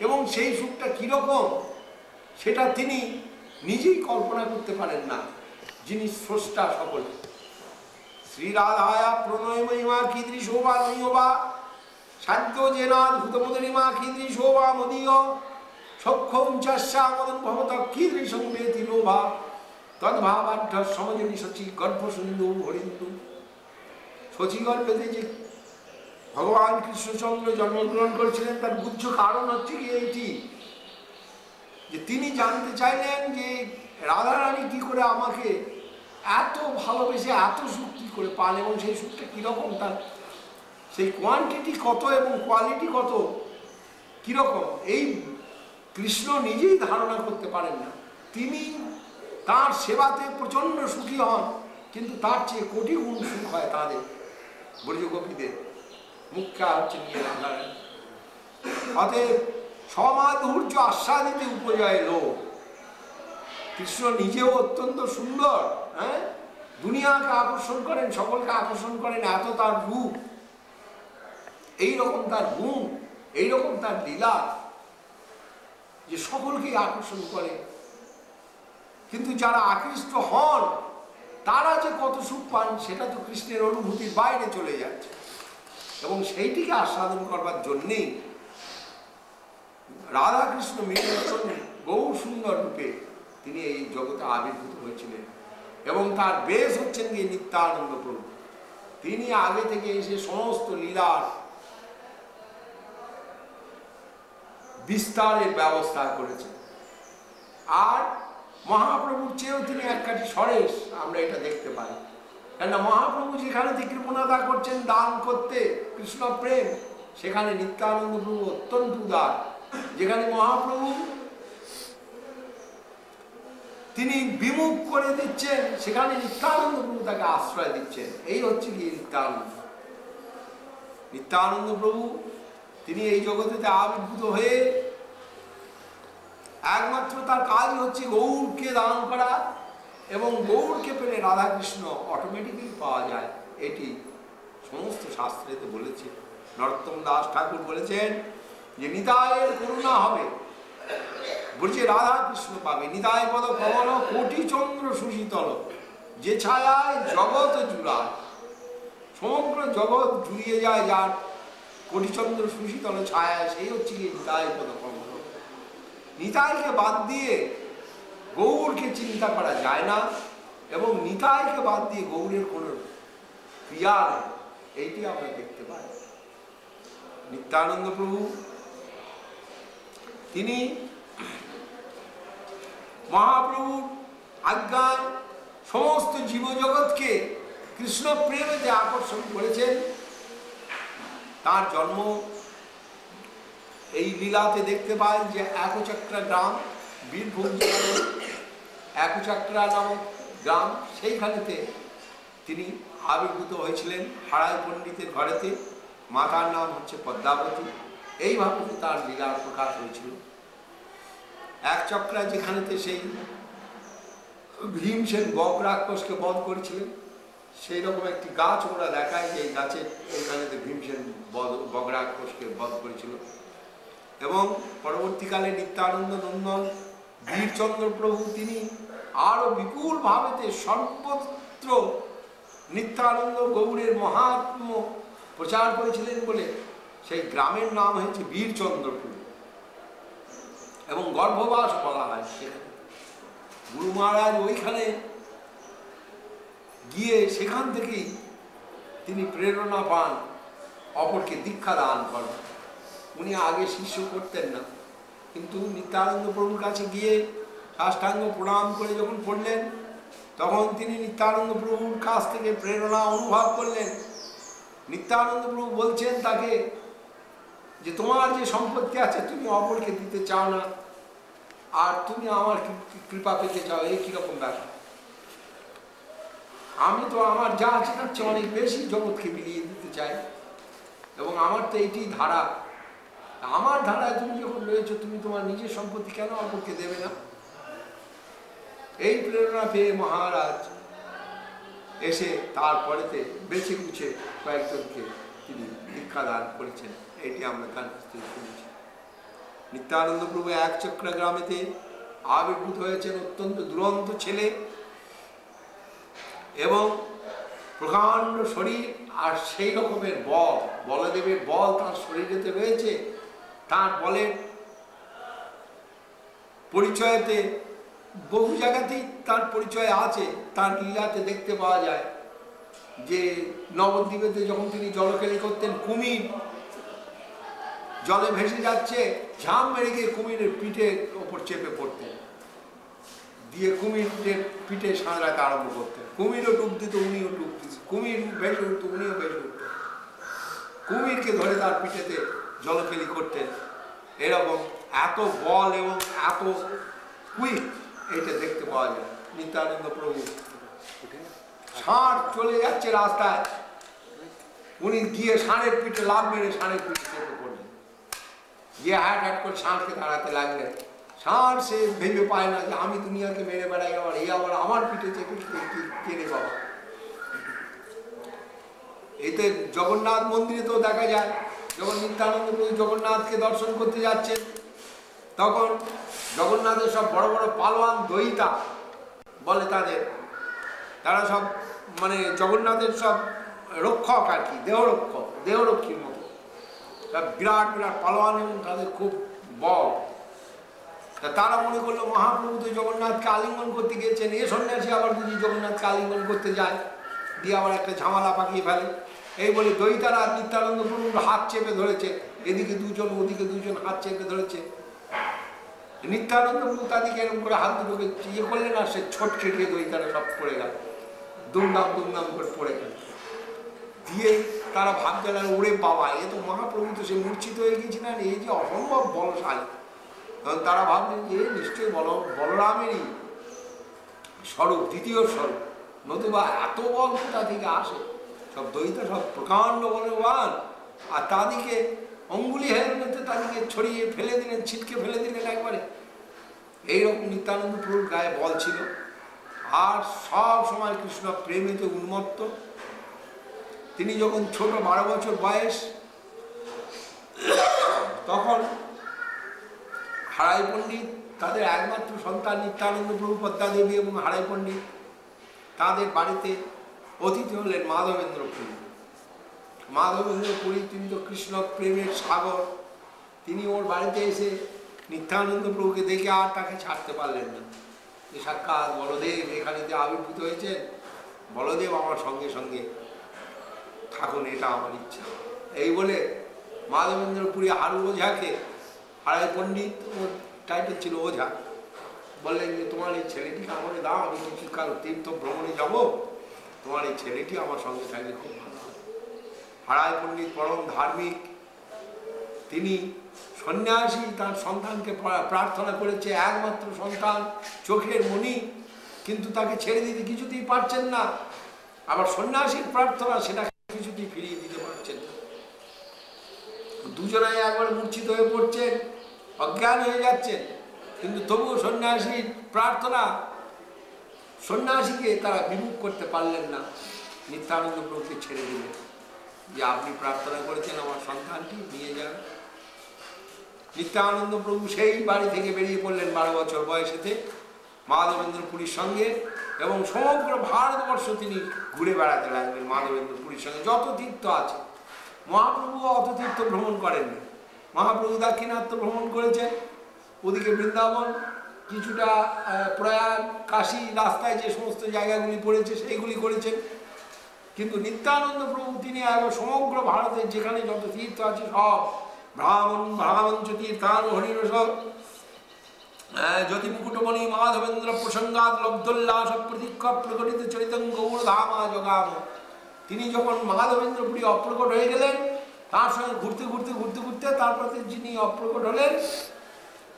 এবং সেই সুখটা কীরকম সেটা তিনি নিজেই কল্পনা করতে পারেন না, যিনি স্রষ্টা সকলে। শ্রীরাধায়া প্রণয় মহিমা কীদৃশোভা নৈবা সাধ্য জেনাদ্ভুতমদরিমা কীদৃশোভা মদীয় সক্ষম চাস্যা মদন ভবত কীদৃশং বেতি লোভা তদ্ভাবাঢ্য সমজনী শচী গর্ভ সিন্ধু হরিন্দু। শচী গর্ভেতে যে ভগবান কৃষ্ণচন্দ্র জন্মগ্রহণ করেছিলেন তার গুচ্ছ কারণ হচ্ছে কি এইটি, যে তিনি জানতে চাইলেন যে রাধারানী কি করে আমাকে এত ভালোবেসে এত সুখ কি করে পান, এবং সেই সুখটা কীরকম, তার সেই কোয়ান্টিটি কত এবং কোয়ালিটি কত কীরকম, এই কৃষ্ণ নিজেই ধারণা করতে পারেন না। তিনি তার সেবাতে প্রচণ্ড সুখী হন, কিন্তু তার চেয়ে কোটি গুণ সুখ হয় তাদের ব্রজগোপীদের। মুখ্যা হচ্ছে নিয়ে রাধারানী। অতএব সমাধুর্য আস্বাদিতে উপজয় লোক। কৃষ্ণ নিজেও অত্যন্ত সুন্দর, হ্যাঁ, দুনিয়াকে আকর্ষণ করেন, সকলকে আকর্ষণ করেন, এত তার রূপ, এইরকম তার গুণ, এইরকম তার লীলা যে সকলকেই আকর্ষণ করে। কিন্তু যারা আকৃষ্ট হন তারা যে কত সুখ পান সেটা তো কৃষ্ণের অনুভূতির বাইরে চলে যাচ্ছে, এবং সেইটিকে আস্বাদন করবার জন্যেই রাধাকৃষ্ণ মিলন বহু সুন্দর রূপে তিনি এই জগতে আবির্ভূত হয়েছিলেন। এবং তার বেশ হচ্ছেন গিয়ে নিত্যানন্দ প্রভু। তিনি আগে থেকে এসে সমস্ত লীলার বিস্তারের ব্যবস্থা করেছেন। আর মহাপ্রভুর চেয়েও তিনি এক কাঠি সরেস, আমরা এটা দেখতে পাই। কেননা মহাপ্রভু যেখানে কৃপণতা করছেন দান করতে কৃষ্ণ প্রেম, সেখানে নিত্যানন্দ প্রভু অত্যন্ত উদার। যেখানে মহাপ্রভু তিনি বিমুখ করে দিচ্ছেন, সেখানে নিত্যানন্দ প্রভু তাকে আশ্রয় দিচ্ছেন। এই হচ্ছে কি নিত্যানন্দ প্রভু। তিনি এই জগতেতে আবির্ভূত হয়ে একমাত্র তার কাজ হচ্ছে গৌরকে দান করা, এবং গৌরকে পেলে রাধাকৃষ্ণ অটোমেটিক্যালি পাওয়া যায়। এটি সমস্ত শাস্ত্রেতে বলেছে। নরোত্তম দাস ঠাকুর বলেছেন যে নিতাইয়ের করুণা হবে, বলছে রাধাকৃষ্ণ পাবে। নিতাই পদ কমল কোটি চন্দ্র সুশীতল, যে ছায়ায় জগৎ জুড়ায়। সমগ্র জগৎ জুড়িয়ে যায় যার কোটিচন্দ্র সুশীতল ছায়ায়, সেই হচ্ছে কি নিতাই পদ কমল। নিতাইকে বাদ দিয়ে গৌরকে চিন্তা করা যায় না, এবং নিতাইকে বাদ দিয়ে গৌরের কোন ক্রিয়া নেই, এইটি আমরা দেখতে পাই। নিত্যানন্দ প্রভু তিনি মহাপ্রভুর আজ্ঞায় সমস্ত জীবজগৎকে কৃষ্ণ প্রেমেতে আকর্ষণ করেছেন। তার জন্ম এই লীলাতে দেখতে পাই যে একচক্রা গ্রাম, বীরভূম জেলার একচক্রা নামক গ্রাম, সেইখানেতে তিনি আবির্ভূত হয়েছিলেন হারাই পণ্ডিতের ঘরেতে। মাতার নাম হচ্ছে পদ্মাবতী। এইভাবে তার লীলার প্রকাশ হয়েছিল। এক চক্রা যেখানেতে সেই ভীমসেন বক রাক্ষসকে বধ করেছিলেন, সেই রকম একটি গাছ ওরা দেখায় যে এই গাছের এইখানেতে ভীমসেন বক রাক্ষসকে বধ করেছিল। এবং পরবর্তীকালে নিত্যানন্দ নন্দন বীরচন্দ্র প্রভু তিনি আরো বিপুল ভাবেতে সর্বত্র নিত্যানন্দ গৌড়ের মহাত্ম্য প্রচার করেছিলেন বলে সেই গ্রামের নাম হয়েছে বীরচন্দ্রপুর। এবং গর্ভবাস বলা হয় সেখানে। গুরু মহারাজ ওইখানে গিয়ে সেখান থেকেই তিনি প্রেরণা পান অপরকে দীক্ষা দান করেন। উনি আগে শিষ্য করতেন না, কিন্তু নিত্যানন্দ প্রভুর কাছে গিয়ে সাষ্টাঙ্গ প্রণাম করে যখন পড়লেন, তখন তিনি নিত্যানন্দ প্রভুর কাছ থেকে প্রেরণা অনুভব করলেন। নিত্যানন্দ প্রভু বলছেন তাকে যে তোমার যে সম্পত্তি আছে তুমি অপরকে দিতে চাও না, আর তুমি আমার কৃপা পেতে চাও, এই কিরকম ব্যাপার? আমি তো আমার যা আছে তার চেয়ে অনেক বেশি জগৎকে বিলিয়ে দিতে চাই, এবং আমার তো এইটি ধারা। আমার ধারায় তুমি যখন রয়েছো, তুমি তোমার নিজের সম্পত্তি কেন অপরকে দেবে না? এই প্রেরণা পেয়ে মহারাজ এসে তারপরেতে বেছে কুছে কয়েকজনকে তিনি দীক্ষা দান করেছেন। এটি আমরা তার কাছ থেকে শুনেছি। নিত্যানন্দ প্রভু এক চক্রা গ্রামেতে আবির্ভূত হয়েছেন অত্যন্ত দুরন্ত ছেলে, এবং প্রকাণ্ড শরীর, আর সেই রকমের বল, বলদেবের বল তার শরীরেতে রয়েছে। তার বলের পরিচয়তে বহু জায়গাতেই তার পরিচয় আছে। তার লীলাতে দেখতে পাওয়া যায় যে নবদ্বীপেতে যখন তিনি জলকেলি করতেন, কুমির জলে ভেসে যাচ্ছে, ঝাঁপ মেরে গিয়ে কুমিরের পিঠের ওপর চেপে পড়তেন, দিয়ে কুমিরের পিঠে সাঁতরাতে আরম্ভ করতেন। কুমিরও ডুব দিত, উনিও ডুব দিত। কুমির ভেসে উঠত, উনিও ভেসে উঠতেন। কুমিরকে ধরে তার পিঠেতে জলকেলি করতেন। এরকম এত বল এবং এত কুইক এইটা দেখতে পাওয়া যায়। নিত্যানন্দ প্রভু ষাঁড় চলে যাচ্ছে রাস্তায়, উনি গিয়ে ষাঁড়ের পিঠে লাফ মেরে ষাঁড়ের পিঠে চেপে পড়লেন, গিয়ে হ্যাট হ্যাট করে ষাঁড়কে দাঁড়াতে লাগলেন। ষাঁড় সে ভেবে পায় না যে আমি দুনিয়াকে মেরে বেড়াই, আবার এই আবার আমার পিঠে চেপে কেড়ে বাবা। এতে জগন্নাথ মন্দিরে তো দেখা যায়, যখন নিত্যানন্দ প্রভু জগন্নাথকে দর্শন করতে যাচ্ছেন, তখন জগন্নাথের সব বড় বড় পালোয়ান দইতা বলে তাদের, তারা সব মানে জগন্নাথের সব রক্ষক আর কি, দেহরক্ষক, দেহরক্ষীর মতো সব বিরাট বিরাট পালোয়ান, এবং তাদের খুব বল। তারা মনে করলো মহাপ্রভু তো জগন্নাথকে আলিঙ্গন করতে গিয়েছেন, এ সন্ন্যাসী আবার যদি জগন্নাথকে আলিঙ্গন করতে যায়, দিয়ে আবার একটা ঝামেলা পাকিয়ে ফেলে। এই বলে দইতারা নিত্যানন্দ প্রভুর হাত চেপে ধরেছে, এদিকে দুজন ওদিকে দুজন হাত চেপে ধরেছে। নিত্যানন্দ প্রভু তাদেরকে এরকম করে হাত দুটোকে ইয়ে করলেন, আর সে ছটকে গিয়ে দইতারা সব পড়ে গেল, দুমদাম দুমদাম করে পড়ে গেল। দিয়ে তারা ভাবতে লাগলো, ওরে বাবা, এ তো মহাপ্রভু, তো সে মূর্ছিত হয়ে গেছিলেন, এই যে অসম্ভব বলশালী। তখন তারা ভাবলেন যে নিশ্চয়ই বলরামেরই স্বরূপ, দ্বিতীয় স্বরূপ, নতুবা এত বল কোথা থেকে আসে? সব দইতা সব প্রকাণ্ড বলবান, আর তাদেরকে অঙ্গুলি হেলমেটে তাদেরকে ছড়িয়ে ফেলে দিলেন, ছিটকে ফেলে দিলেন একবারে। এইরকম নিত্যানন্দ প্রভুর গায়ে বল ছিল, আর সব সময় কৃষ্ণ প্রেমেতে উন্মত্ত। তিনি যখন ছোট 12 বছর বয়স, তখন হারাই পণ্ডিত তাদের একমাত্র সন্তান নিত্যানন্দ প্রভু, পদ্মা দেবী এবং হারাই পণ্ডিত, তাদের বাড়িতে অতিথি হলেন মাধবেন্দ্র পুরী। মাধবেন্দ্র পুরী তিনি তো কৃষ্ণ প্রেমের সাগর, তিনি ওর বাড়িতে এসে নিত্যানন্দ প্রভুকে দেখে আর তাকে ছাড়তে পারলেন না। যে সাক্ষাৎ বলদেব এখানেতে আবির্ভূত হয়েছেন, বলদেব আমার সঙ্গে সঙ্গে থাকুন, এটা আমার ইচ্ছা। এই বলে মাধবেন্দ্র পুরী হারু ওঝাকে, হারাই পণ্ডিত ওর টাইটেল ছিল ওঝা, বললেন যে তোমার এই ছেলেটিকে আমাকে দাও, আমি কিছু কাল তীর্থ ভ্রমণে যাব, তোমার এই ছেলেটি আমার সঙ্গে থাকলে খুব ভালো হয়। হারাই পণ্ডিত পরম ধার্মিক, তিনি সন্ন্যাসী, তার সন্তানকে প্রার্থনা করেছে, একমাত্র সন্তান, চোখের মণি, কিন্তু তাকে ছেড়ে দিতে কিছুতেই পারছেন না। আবার সন্ন্যাসীর প্রার্থনা সেটা কিছুতেই ফিরিয়ে দিতে পারছেন না। দুজনাই একবার মূর্ছিত হয়ে পড়ছেন, অজ্ঞান হয়ে যাচ্ছেন, কিন্তু তবুও সন্ন্যাসীর প্রার্থনা, সন্ন্যাসীকে তারা বিমুখ করতে পারলেন না। নিত্যানন্দ প্রভুকে ছেড়ে দিলেন যে আপনি প্রার্থনা করেছেন আমার সন্তানটি নিয়ে যান। নিত্যানন্দ প্রভু সেই বাড়ি থেকে বেরিয়ে পড়লেন 12 বছর বয়সেতে মাধবেন্দ্র পুরীর সঙ্গে, এবং সমগ্র ভারতবর্ষ তিনি ঘুরে বেড়াতে লাগলেন মাধবেন্দ্র পুরীর সঙ্গে। যত তীর্থ আছে, মহাপ্রভু অত তীর্থ ভ্রমণ করেননি। মহাপ্রভু দাক্ষিণাত্য ভ্রমণ করেছেন, ওদিকে বৃন্দাবন, কিছুটা প্রয়াগ, কাশী, রাস্তায় যে সমস্ত জায়গাগুলি পড়েছে সেইগুলি করেছেন। কিন্তু নিত্যানন্দ প্রভু তিনি সমগ্র ভারতের যেখানে যত তীর্থ আছে সব, ভ্রামঞ্চ তীর্থান হরিরস জ্যোতিমুকুটমণি মাধবেন্দ্র প্রসঙ্গাৎ লব্ধোল্লাস প্রতীক্ষ প্রকটিত চরিতং গৌরধামা জগাম। তিনি যখন মাধবেন্দ্রপুরী অপ্রকট হয়ে গেলেন, তার সঙ্গে ঘুরতে ঘুরতে ঘুরতে ঘুরতে তারপরে যিনি অপ্রকট হলেন,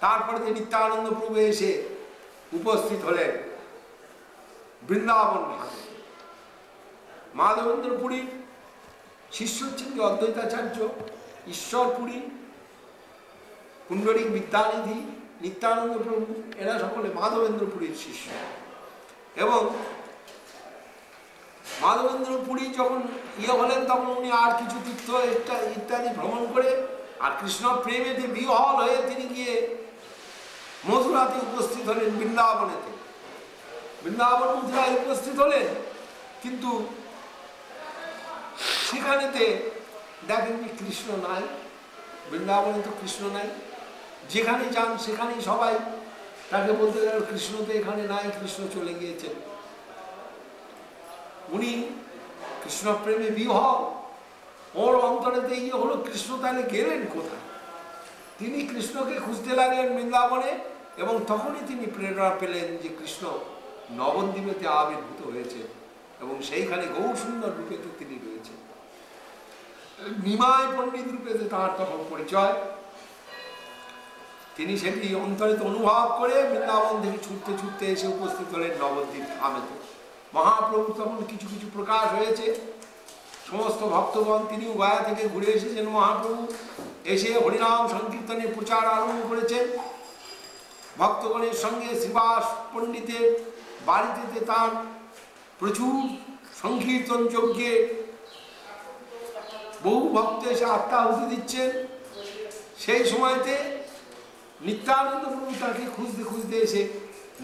তারপরে নিত্যানন্দ প্রভু এসে উপস্থিত হলেন বৃন্দাবন ভাগে। মাধবেন্দ্রপুরীর শিষ্য হচ্ছেন যে অদ্বৈতাচার্য, ঈশ্বরপুরী, পুণ্ডরিক বিদ্যানিধি, নিত্যানন্দ প্রভু, এরা সকলে মাধবেন্দ্রপুরীর শিষ্য। এবং মাধবেন্দ্রপুরী যখন হলেন তখন উনি আর কিছু তীর্থ ইত্যাদি ভ্রমণ করে আর কৃষ্ণ প্রেমেতে বিহ্বল হয়ে তিনি গিয়ে মথুরাতে উপস্থিত হলেন, বৃন্দাবনেতে। বৃন্দাবন মথুরায় উপস্থিত হলেন, কিন্তু সেখানেতে দেখেন যে কৃষ্ণ নাই। বৃন্দাবনে তো কৃষ্ণ নাই, যেখানে যান সেখানেই সবাই তাকে বলতে গেল কৃষ্ণ তো এখানে নাই, কৃষ্ণ চলে গিয়েছেন। উনি কৃষ্ণ প্রেমে বিহ্বল, ওর অন্তরেতে হলো কৃষ্ণ তাহলে গেলেন কোথায়। তিনি কৃষ্ণকে খুঁজতে লাগলেন বৃন্দাবনে, এবং তখনই তিনি প্রেরণা পেলেন যে কৃষ্ণ নবদ্বীপেতে আবির্ভূত হয়েছে, এবং সেইখানে গৌর সুন্দর রূপেতে তিনি রয়েছেন। নিমাই পণ্ডিত রূপেতে তাঁর তখন পরিচয়। তিনি সেটি অন্তরিত অনুভব করে বৃন্দাবন থেকে ছুটতে ছুটতে এসে উপস্থিত হলেন নবদ্বীপ ধামেতে। মহাপ্রভু তখন কিছু কিছু প্রকাশ হয়েছে, সমস্ত ভক্তগণ তিনিও গয়া থেকে ঘুরে এসেছেন। মহাপ্রভু এসে হরিনাম সংকীর্তনের প্রচার আরম্ভ করেছেন। ভক্তগণের সঙ্গে শ্রীবাস পণ্ডিতের বাড়িতে তার প্রচুর সংকীর্তন যজ্ঞে বহু ভক্ত এসে আত্মাহুতি দিচ্ছেন। সেই সময়তে নিত্যানন্দ প্রভু তাকে খুঁজতে খুঁজতে এসে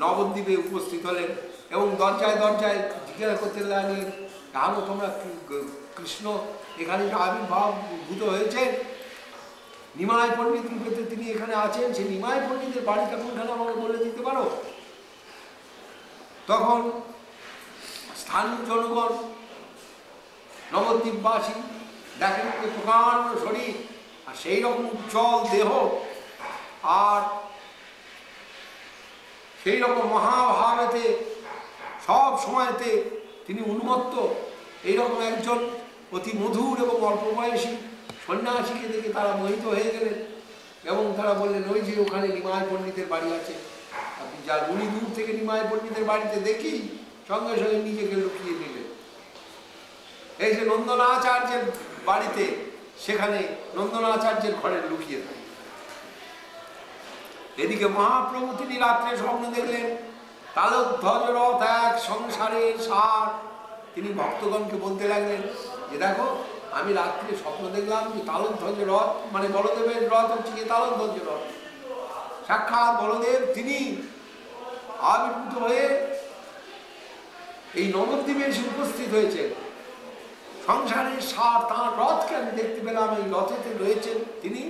নবদ্বীপে উপস্থিত হলেন, এবং দরজায় দরজায় জিজ্ঞাসা করতে লাগলেন, তাহলে তোমরা কৃষ্ণ এখানে আবির্ভূত হয়েছে, নিমাই পণ্ডিত রূপেতে তিনি এখানে আছেন, সেই নিমাই পণ্ডিতের বাড়িটা কোনখানে আমাকে বলে দিতে পারো? তখন স্থানীয় জনগণ, নবদ্বীপবাসী দেখেন যে প্রকাণ্ড শরীর আর সেই রকম উজ্জ্বল দেহ, আর সেই রকম মহাভাবেতে সব সময়তে তিনি উন্মত্ত। এইরকম একজন অতি মধুর এবং অল্প বয়সী সন্ন্যাসীকে দেখে তারা মোহিত হয়ে গেলেন, এবং তারা বললেন ওই যে ওখানে নিমাই পণ্ডিতের বাড়ি আছে, আপনি যার। উনি দূর থেকে নিমাই পণ্ডিতের বাড়িতে দেখি সঙ্গে সঙ্গে নিজেকে লুকিয়ে নিলেন। এই যে নন্দনাচার্যের বাড়িতে, সেখানে নন্দনাচার্যের ঘরে লুকিয়ে থাকে। এদিকে মহাপ্রভু তিনি রাত্রে স্বপ্ন দেখলেন, তালধ্বজ রথ এক সংসারের সার। তিনি ভক্তগণকে বলতে লাগলেন যে দেখো, আমি রাত্রে স্বপ্ন দেখলাম যে তালধ্বজ রথ, মানে বলদেবের রথ হচ্ছে কি তালধ্বজ রথ, সাক্ষাৎ বলদেব তিনি আবির্ভূত হয়ে এই নবদ্বীপে এসে উপস্থিত হয়েছে। সংসারের সার তাঁর রথকে আমি দেখতে পেলাম, এই রথেতে রয়েছেন তিনি,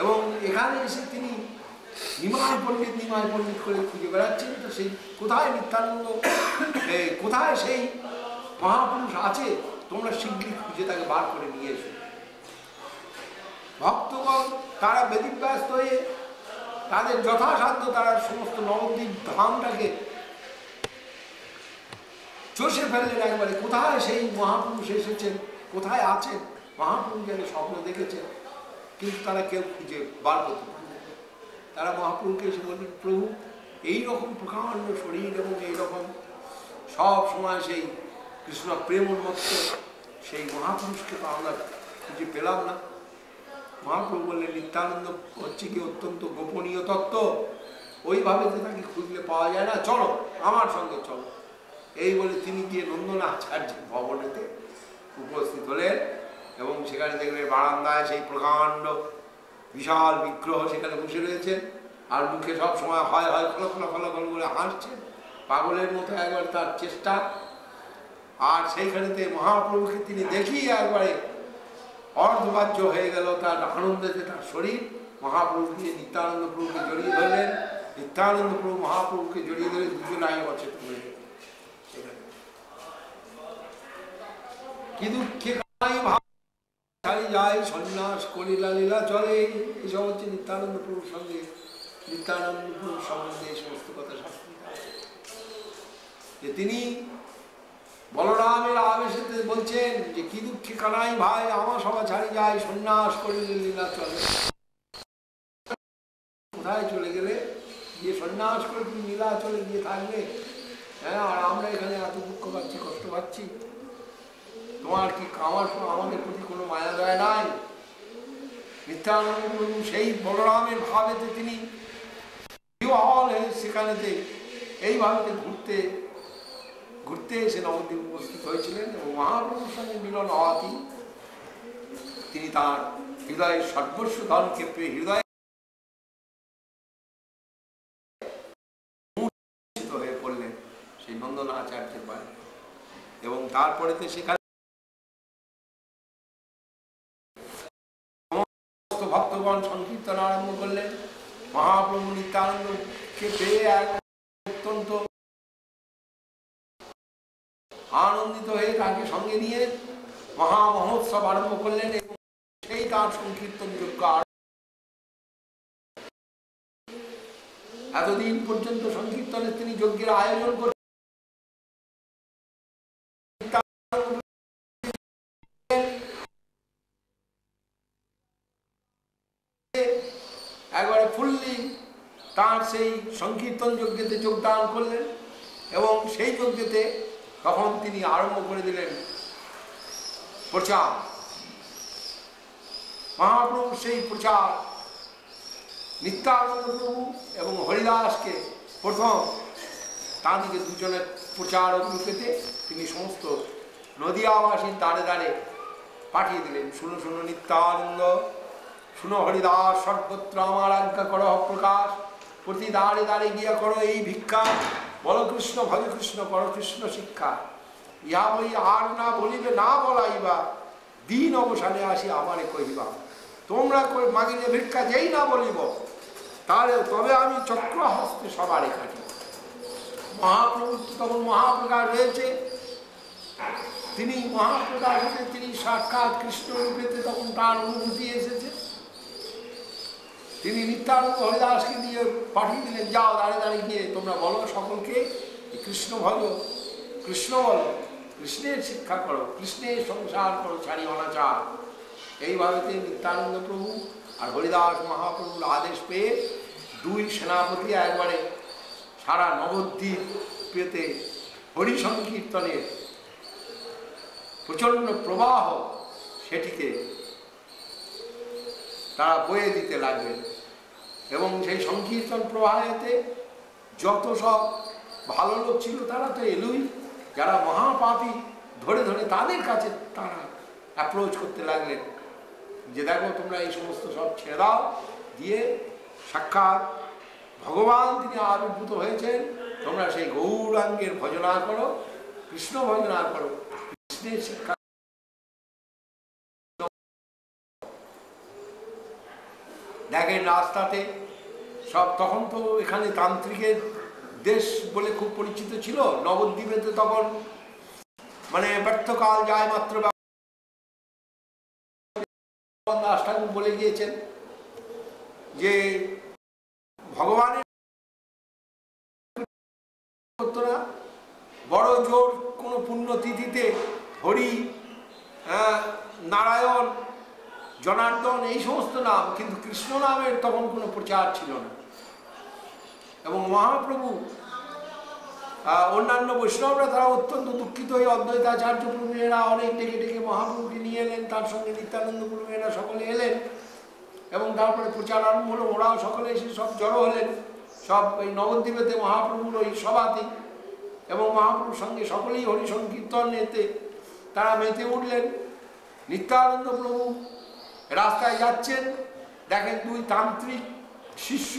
এবং এখানে এসে তিনি নিমাই পণ্ডিত করে খুঁজে বেড়াচ্ছেন। তো সেই কোথায় নিত্যানন্দ, কোথায় সেই মহাপুরুষ আছে, তোমরা শীঘ্রই খুঁজে তাকে বার করে নিয়ে এসো। ভক্তগণ তারা ব্যতিব্যস্ত হয়ে তাদের যথাসাধ্য তারা সমস্ত নবদ্বীপ ধামটাকে চষে ফেললেন একবারে। কোথায় সেই মহাপুরুষ এসেছেন, কোথায় আছেন? মহাপুরুষ যেন স্বপ্ন দেখেছেন, কিন্তু তারা কেউ খুঁজে বার করতে পারে। তারা মহাপ্রভুকে এসে বললেন, প্রভু এইরকম প্রকাণ্ড শরীর এবং এইরকম সব সময় সেই কৃষ্ণ প্রেম উন্মত্ত সেই মহাপুরুষকে তো আমরা খুঁজে পেলাম না। মহাপ্রভু বললেন নিত্যানন্দ হচ্ছে কি অত্যন্ত গোপনীয় তত্ত্ব, ওইভাবে তো তাকে খুঁজলে পাওয়া যায় না, চলো আমার সঙ্গে চলো। এই বলে তিনি গিয়ে নন্দনাচার্যের ভবনেতে উপস্থিত হলেন এবং সেখানে দেখলেন বারান্দায় সেই প্রকাণ্ড বিশাল বিগ্রহ সেখানে বসে রয়েছেন, আর মুখে সব সময় হয় হয় খলখল খলখল করে হাসছেন, পাগলের মতো একবার তার চেষ্টা। আর সেইখানেতে মহাপ্রভুকে তিনি দেখি একবারে অর্ধবাহ্য হয়ে গেল তার আনন্দেতে তার শরীর। মহাপ্রভু গিয়ে নিত্যানন্দ প্রভুকে জড়িয়ে ধরলেন, নিত্যানন্দ প্রভু মহাপ্রভুকে জড়িয়ে ধরে দুজনাই অচেতন হয়ে গেল। কি দুঃখে ছাড়ি যায় সন্ন্যাস কলিলা লীলা চলে, এসব হচ্ছে নিত্যানন্দ প্রভুর সঙ্গে, নিত্যানন্দ প্রভুর সম্বন্ধে এই সমস্ত কথা শাস্ত্রে যে তিনি বলরামের আবেশেতে বলছেন যে কি দুঃখে কানাই ভাই আমার সভা ছাড়ি যায় সন্ন্যাস করিলে লীলা চলে। কোথায় চলে গেলে, যে সন্ন্যাস করে তুমি লীলা চলে গিয়ে থাকবে, হ্যাঁ, আর আমরা এখানে এত দুঃখ পাচ্ছি, কষ্ট পাচ্ছি, তোমার কি আমাদের প্রতি কোনো মায়া দয়া নাই? নিত্যানন্দ প্রভু সেই বলরামের ভাবেতে তিনি সেখানেতে এইভাবে ঘুরতে ঘুরতে এসে নবদ্বীপ উপস্থিত হয়েছিলেন এবং মহাপ্রভুর সঙ্গে মিলন হওয়াতেই তিনি তার হৃদয়ের সর্বস্ব ধনকে পেয়ে হৃদয় হয়ে পড়লেন সেই নন্দনাচার্যের বাড়ি। এবং তারপরে সেখানে সমস্ত ভক্তগণ সংকীর্তন আরম্ভ করলেন। মহাপ্রভু নিত্যানন্দকে পেয়ে এক অত্যন্ত আনন্দিত হয়ে তাকে সঙ্গে নিয়ে মহামহোৎসব আরম্ভ করলেন এবং সেই তার সংকীর্তন যোগ্য। এতদিন পর্যন্ত সংকীর্তনের তিনি যজ্ঞের আয়োজন করলেন, একবারে ফুললি তার সেই সংকীর্তন যজ্ঞেতে যোগদান করলেন এবং সেই যজ্ঞেতে তখন তিনি আরম্ভ করে দিলেন প্রচার। মহাপ্রভু সেই প্রচার নিত্যানন্দ প্রভু এবং হরিদাসকে প্রথম তাঁদিকে দুজনের প্রচার অভিজ্ঞতে তিনি সমস্ত নদিয়াবাসীর দ্বারে দ্বারে পাঠিয়ে দিলেন, শুনো শুনো নিত্যানন্দ, শুনো হরিদাস, সর্বত্র আমার আজ্ঞা করো প্রকাশ, প্রতি দ্বারে দ্বারে গিয়া করো এই ভিক্ষা, বলো কৃষ্ণ ভজ কৃষ্ণ করো কৃষ্ণ শিক্ষা, ইহা বই আর না বলিবে না বলাইবা, দিন অবসানে আসি আমারে কহিবা, তোমরা মাগিলে ভিক্ষা যেই না বলিব তাহলে তবে আমি চক্র হস্তে সবারে কাটি। মহাপ্রভু তখন মহাপ্রকাশ রয়েছে, তিনি মহাপ্রকাশ হতে তিনি সাক্ষাৎ কৃষ্ণ রূপেতে তখন তার অনুভূতি এসেছে। তিনি নিত্যানন্দ হরিদাসকে দিয়ে পাঠিয়ে দিলেন, যাও দাঁড়ে দাঁড়িয়ে গিয়ে তোমরা বলো সকলকে কৃষ্ণ ভজ, কৃষ্ণ বলো, কৃষ্ণের শিক্ষা করো, কৃষ্ণের সংসার করো ছাড়ি অনাচার। এইভাবে নিত্যানন্দ প্রভু আর হরিদাস মহাপ্রভুর আদেশ পেয়ে দুই সেনাপতি একবারে সারা নবদ্বীপ পেতে হরি সংকীর্তনের প্রচণ্ড প্রবাহ সেটিকে তারা বয়ে দিতে লাগবেন এবং সেই সংকীর্তন প্রবাহেতে যত সব ভালো লোক ছিল তারা তো এলুই, যারা মহাপাপী ধরে ধরে তাদের কাছে তারা অ্যাপ্রোচ করতে লাগলেন যে দেখো তোমরা এই সমস্ত সব ছেড়ে দাও, দিয়ে সাক্ষাৎ ভগবান তিনি আবির্ভূত হয়েছেন, তোমরা সেই গৌরাঙ্গের ভজনা করো, কৃষ্ণ ভজনা করো, কৃষ্ণের শিক্ষা। দেখেন রাস্তাতে সব, তখন তো এখানে তান্ত্রিকের দেশ বলে খুব পরিচিত ছিল, নবদ্বীপেতে তখন মানে ব্যর্থকাল যায় মাত্র দাস ঠাকুর বলে গিয়েছেন যে ভগবানের বড় জোর কোনো পুণ্যতিথিতে হরি, নারায়ণ, জনার্দন এই সমস্ত নাম, কিন্তু কৃষ্ণ নামের তখন কোনো প্রচার ছিল না। এবং মহাপ্রভু অন্যান্য বৈষ্ণবরা তারা অত্যন্ত দুঃখিত হয়ে অদ্বৈতাচার্য প্রভু এরা অনেক ডেকে ডেকে মহাপ্রভুকে নিয়ে এলেন, তার সঙ্গে নিত্যানন্দ প্রভু এরা সকলে এলেন এবং তারপরে প্রচার আরম্ভ হলো। ওরাও সকলে এসে সব জড়ো হলেন সব এই নবদ্বীপেতে মহাপ্রভুর ওই সভাতে, এবং মহাপ্রভুর সঙ্গে সকলেই হরি সংকীর্তনেতে তারা মেতে উঠলেন। নিত্যানন্দ প্রভু রাস্তায় যাচ্ছেন, দেখেন দুই তান্ত্রিক শিষ্য,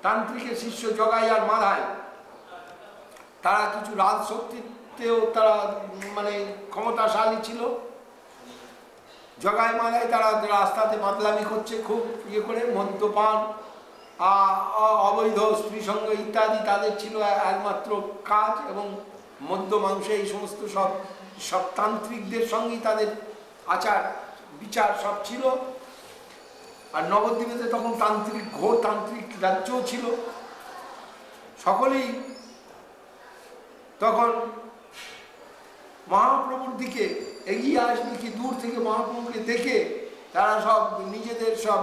তান্ত্রিকের শিষ্য জগাই আর মাধাই, তারা কিছু রাজশক্তিতেও তারা মানে ক্ষমতাশালী ছিল। জগাই মাধাই তারা রাস্তাতে মাতলামি করছে, খুব ইয়ে করে মদ্যপান, অবৈধ স্ত্রী সঙ্গ ইত্যাদি তাদের ছিল একমাত্র কাজ, এবং মদ্য মাংস এই সমস্ত সব সব তান্ত্রিকদের সঙ্গেই তাদের আচার বিচার সব ছিল। আর নবদ্বীপেতে তখন তান্ত্রিক ঘোর তান্ত্রিক রাজ্যও ছিল। সকলেই তখন মহাপ্রভুর দিকে এগিয়ে আসবে কি দূর থেকে মহাপ্রভুকে দেখে তারা সব নিজেদের সব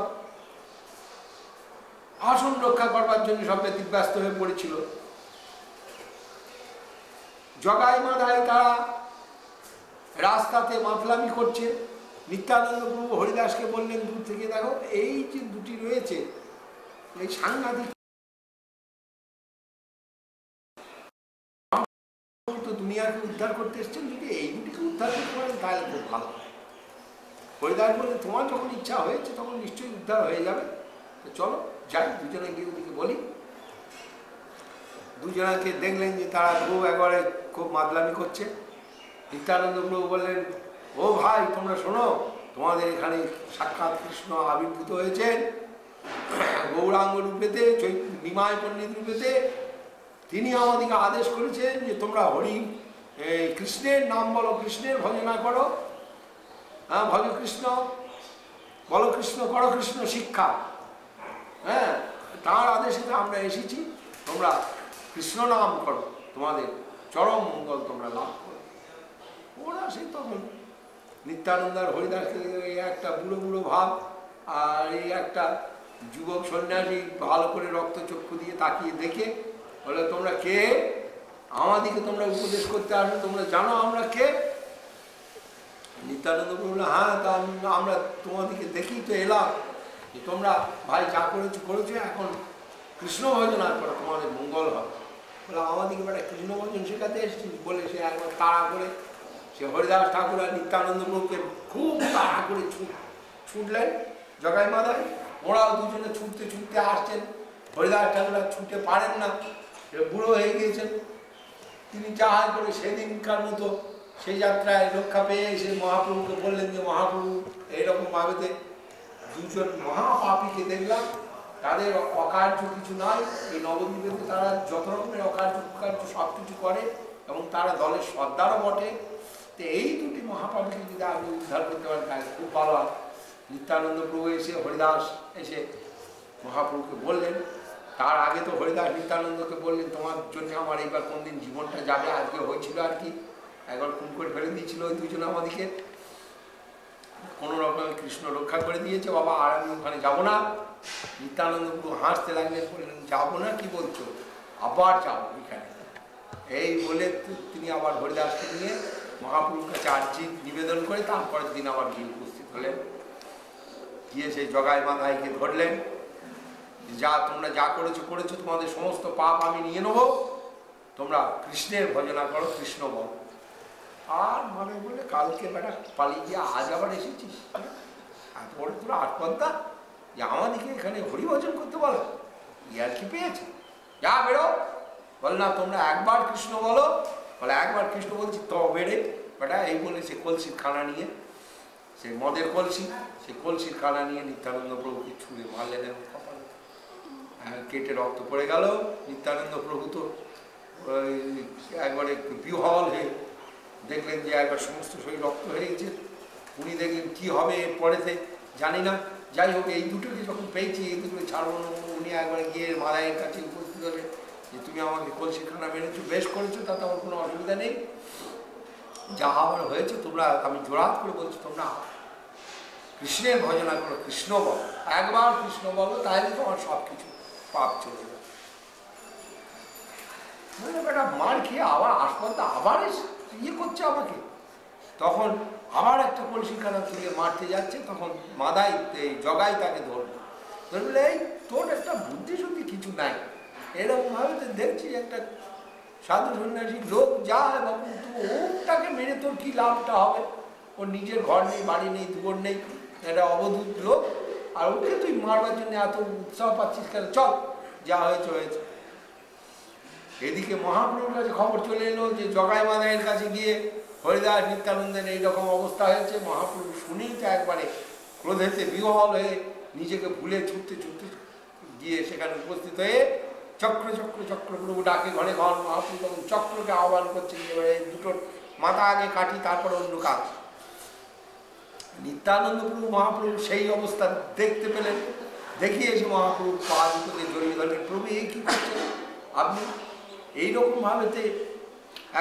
আসন রক্ষা করবার জন্য সব ব্যতিব্যস্ত হয়ে পড়েছিল। জগাই মাধাই তারা রাস্তাতে মাতলামি করছে। নিত্যানন্দ প্রভু হরিদাসকে বললেন দূর থেকে, দেখো এই যে দুটি রয়েছে এই সাংঘাতিক, তো দুনিয়াকে উদ্ধার করতে এসছেন, যদি এই দুটিকে উদ্ধার করতে পারেন তাহলে খুব ভালো। হরিদাস বললেন তোমার যখন ইচ্ছা হয়েছে তখন নিশ্চয়ই উদ্ধার হয়ে যাবে, তো চলো যাই, দুজনে গিয়ে ওদিকে বলি। দুজনাকে দেখলেন যে তারা খুব একবারে খুব মাতলামি করছে। নিত্যানন্দ প্রভু বললেন, ও ভাই তোমরা শোনো, তোমাদের এখানে সাক্ষাৎ কৃষ্ণ আবির্ভূত হয়েছেন গৌরাঙ্গ রূপেতে, নিমায় পণ্ডিত রূপেতে। তিনি আমাদেরকে আদেশ করেছেন যে তোমরা হরি কৃষ্ণের নাম বলো, কৃষ্ণের ভজনা করো, হ্যাঁ ভজ কৃষ্ণ, বলো কৃষ্ণ, করো কৃষ্ণ শিক্ষা। হ্যাঁ, তাঁর আদেশে আমরা এসেছি, তোমরা কৃষ্ণ নাম করো, তোমাদের চরম মঙ্গল তোমরা লাভ করো। ওরা সেই তখন নিত্যানন্দ আর হরিদাসকে এই একটা বুড়ো বুড়ো ভাব আর এই একটা যুবক সন্ন্যাসী ভালো করে রক্তচক্ষু দিয়ে তাকিয়ে দেখে বলে, তোমরা কে? আমাদিকে তোমরা উপদেশ করতে আসো, তোমরা জানো আমরা কে? নিত্যানন্দ বললো, হ্যাঁ তা আমরা তোমাদিকে দেখি তো এলাম, যে তোমরা ভাই যা করেছো করেছো, এখন কৃষ্ণ ভজনা করো, তোমাদের মঙ্গল হবে। বলে আমাদিকে বেটা কৃষ্ণ ভজন শেখাতে এসেছিস বলে সে একবার তাড়া করে সে হরিদাস ঠাকুর আর নিত্যানন্দ প্রভুকে খুব তাড়া করে ছুটলেন জগাই মাধাই। ওরাও দুজনে ছুটতে ছুটতে আসছেন। হরিদাস ঠাকুর আর ছুটে পারেন না, বুড়ো হয়ে গিয়েছেন। তিনি যাহাই করে সেদিনকার মতো সেই যাত্রায় রক্ষা পেয়ে এসে মহাপ্রভুকে বললেন যে মহাপ্রভু এইরকম ভাবেতে দুজন মহাপাপীকে দেখলাম, তাদের অকার্য কিছু নয়, এই নবদ্বীপে তারা যত রকমের অকার্য কুকার্য সব কিছু করে এবং তারা দলের সর্দারও বটে। তো এই দুটি মহাপাপীকে যদি আপনি উদ্ধার করতে পারেন তাহলে খুব ভালো হয়। নিত্যানন্দ প্রভু এসে হরিদাস এসে মহাপ্রভুকে বললেন। তার আগে তো হরিদাস নিত্যানন্দকে বললেন, তোমার জন্য আমার এইবার কোনদিন জীবনটা যাবে, আজকে হয়েছিল আর কি, একবার খুন করে ফেলে দিয়েছিল ওই দুজনে আমাদেরকে, কোনো রকমে কৃষ্ণ রক্ষা করে দিয়েছে বাবা, আর আমি ওখানে যাবো না। নিত্যানন্দ প্রভু হাসতে লাগলেন, বললেন যাবো না কি বলছো, আবার যাবো এখানে। এই বলে তিনি আবার হরিদাসকে নিয়ে মহাপ্রভুর কাছে আর্জি নিবেদন করে তারপরের দিন আবার গিয়ে উপস্থিত হলেন। গিয়ে সেই জগাই মাধাইকে ধরলেন, যা তোমরা যা করেছো করেছো, তোমাদের সমস্ত পাপ আমি নিয়ে নেবো, তোমরা কৃষ্ণের ভজনা করো, কৃষ্ণ বল। আর মানে বলে কালকে বেটা পালিয়ে গিয়ে আজ আবার এসেছিস, এত বড় তোরা আটপন্থা যে আমাদেরকে এখানে হরিভজন করতে বলো, ইয়ার কি পেয়েছে, যা বেরো। বল না তোমরা একবার কৃষ্ণ বলো, বলে একবার কৃষ্ণ বলছি তো বেড়ে বেটা। এই বলে সে কলসির খানা নিয়ে, সে মদের কলসি, সে কলসির খানা নিয়ে নিত্যানন্দ প্রভুকে ছুঁড়ে মারলেন কপালে, কেটে রক্ত পড়ে গেল। নিত্যানন্দ প্রভু তো একবারে বিহ্বল হয়ে দেখলেন যে একবার সমস্ত শরীর রক্ত হয়ে গেছে। উনি দেখলেন কি হবে পরেতে জানি না, যাই হোক এই দুটোকে যখন পেয়েছি এই দুটোকে ছাড়বো না। উনি একবার গিয়ে মাদায়ের কাছে উপস্থিত হলেন যে তুমি আমাকে কলসি খানা মেরেছো, বেশ করেছো, তাতে আমার কোনো অসুবিধা নেই, যা আমার হয়েছে তোমরা, আমি জোড়াত করে বলছি তোমরা কৃষ্ণের ভজনা করো, কৃষ্ণ বলো, একবার কৃষ্ণ বলো, তাহলে তোমার সব কিছু পাপ চলে যাবে। বেটা মার খেয়ে আবার হাসপাতাল আবার ইয়ে করছে আমাকে। তখন আবার একটা কলসিখানা তুলে মারতে যাচ্ছে, তখন মাদাই এই জগাই তাকে ধরবে, ধরলে এই তোর একটা বুদ্ধি শুদ্ধি কিছু নাই, এরকমভাবে তো দেখছি একটা সাধু সন্ন্যাসী লোক যা বাবু, ওটাকে মেরে তোর কি লাভটা হবে? ওর নিজের ঘর নেই, বাড়ি নেই, দুয়ার নেই, একটা অবধূত লোক, আর ওকে তুই মারবার জন্য এত উৎসাহ পাচ্ছিস কেন? চল, যা হয়েছে হয়েছে। এদিকে মহাপ্রভুর কাছে খবর চলে এলো যে জগাই মাদাইয়ের কাছে গিয়ে হরিদাস নিত্যানন্দের এইরকম অবস্থা হয়েছে। মহাপ্রভু শুনেই তো একবারে ক্রোধেতে বিহ্বল হয়ে নিজেকে ভুলে ছুটতে ছুটতে গিয়ে সেখানে উপস্থিত হয়ে চক্র চক্র চক্রপ্রভু ডাকে ঘরে ঘর। মহাপ্রভু তখন চক্রকে আহ্বান করছেন, এবারে দুটোর মাথা আগে কাটি, তারপরে অন্য কাজ। নিত্যানন্দ প্রভু মহাপ্রভু সেই অবস্থা দেখতে পেলেন, দেখিয়ে এসে মহাপ্রভু পা দুটোকে জড়িয়ে ধরলেন, প্রভু এই কী করছেন আপনি? এইরকমভাবেতে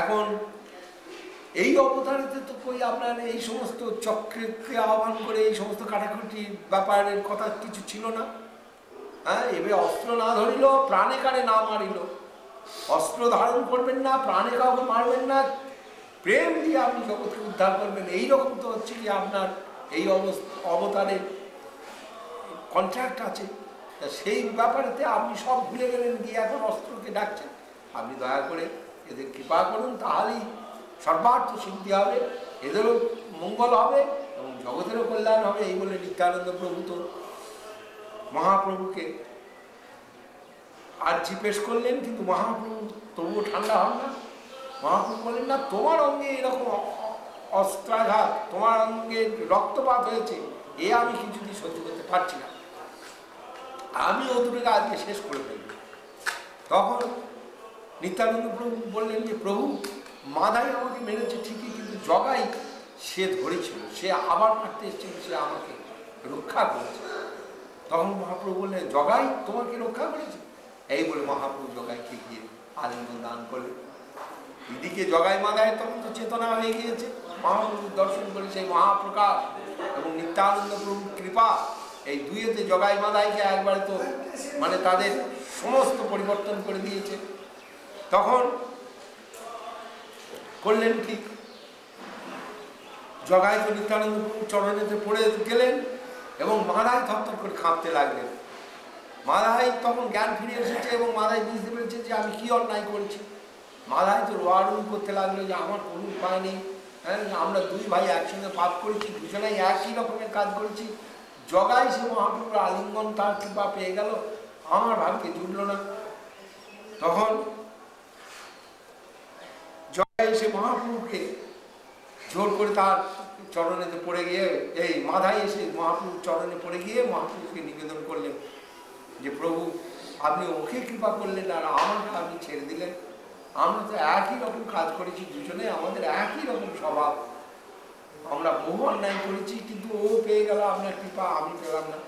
এখন এই অবতারেতে তো কই আপনার এই সমস্ত চক্রকে আহ্বান করে এই সমস্ত কাটাকুটি ব্যাপারের কথা কিছু ছিল না। হ্যাঁ, এবার অস্ত্র না ধরিল, প্রাণে কারে না মারিল। অস্ত্র ধারণ করবেন না, প্রাণে কাউকে মারবেন না, প্রেম দিয়ে আপনি জগৎকে উদ্ধার করবেন, এইরকম তো হচ্ছে কি আপনার এই অবতারের কন্ট্রাক্ট আছে। তা সেই ব্যাপারেতে আপনি সব ভুলে গেলেন, গিয়ে এখন অস্ত্রকে ডাকছেন। আপনি দয়া করে এদের কৃপা করুন, তাহলেই সর্বার্থ সিদ্ধি হবে, এদেরও মঙ্গল হবে এবং জগতেরও কল্যাণ হবে। এই বলে নিত্যানন্দ প্রভু তো মহাপ্রভুকে আর্জি পেশ করলেন, কিন্তু মহাপ্রভু তবুও ঠান্ডা হন না। মহাপ্রভু বললেন, না, তোমার অঙ্গে এরকম অস্ত্রাঘাত, তোমার অঙ্গে রক্তপাত হয়েছে, এ আমি কিছুদিন সহ্য করতে পারছি না, আমি অতটুকু আজকে শেষ করে ফেলব। তখন নিত্যানন্দ প্রভু বললেন যে, প্রভু মাদাই আমাকে মেরেছে ঠিকই, কিন্তু জগাই সে ধরেছিল, সে আবার মারতে এসেছিল, সে আমাকে রক্ষা করেছে। তখন মহাপ্রভু বললেন, জগাই তোমাকে রক্ষা করেছে? এই বলে মহাপ্রভু জগাইকে গিয়ে আলিঙ্গন দান করলেন। এদিকে জগাই মাদায় তখন তো চেতনা হয়ে গিয়েছে, মহাপ্রভুর দর্শন করে সেই মহাপ্রকাশ এবং নিত্যানন্দ প্রভুর কৃপা, এই দুইয়েতে জগাই মাদাইকে একবারে তো মানে তাদের সমস্ত পরিবর্তন করে দিয়েছে। তখন করলেন কি, জগাই তো নিত্যানন্দ প্রভুর চরণেতে পড়ে গেলেন এবং মাদাই থরথর করে কাঁপতে লাগলেন। মাদাই তখন জ্ঞান ফিরে এসেছে এবং মাদাই বুঝতে পেরেছে যে আমি কি অন্যায় করেছি। মাদাই তো রোয়ারুই করতে লাগলো যে আমার কোনো উপায় নেই, হ্যাঁ, আমরা দুই ভাই একসঙ্গে পাপ করেছি, দুজনেই একই রকমের কাজ করেছি। জগাই সে মহাপ্রভুর আলিঙ্গন তার কৃপা পেয়ে গেল, আমার ভাগ্যে জুটল না। তখন জগাই সে মহাপ্রভুকে জোর করে তার চরণেতে পড়ে গিয়ে, এই মাদাই এসে মহাপ্রভুর চরণে পড়ে গিয়ে মহাপ্রভুকে নিবেদন করলেন যে, প্রভু আপনি ওকে কৃপা করলেন আর আমাকে আপনি ছেড়ে দিলেন, আমরা তো একই রকম কাজ করেছি, দুজনে আমাদের একই রকম স্বভাব, আমরা বহু অন্যায় করেছি, কিন্তু ও পেয়ে গেল আপনার কৃপা, আমি পেলাম না।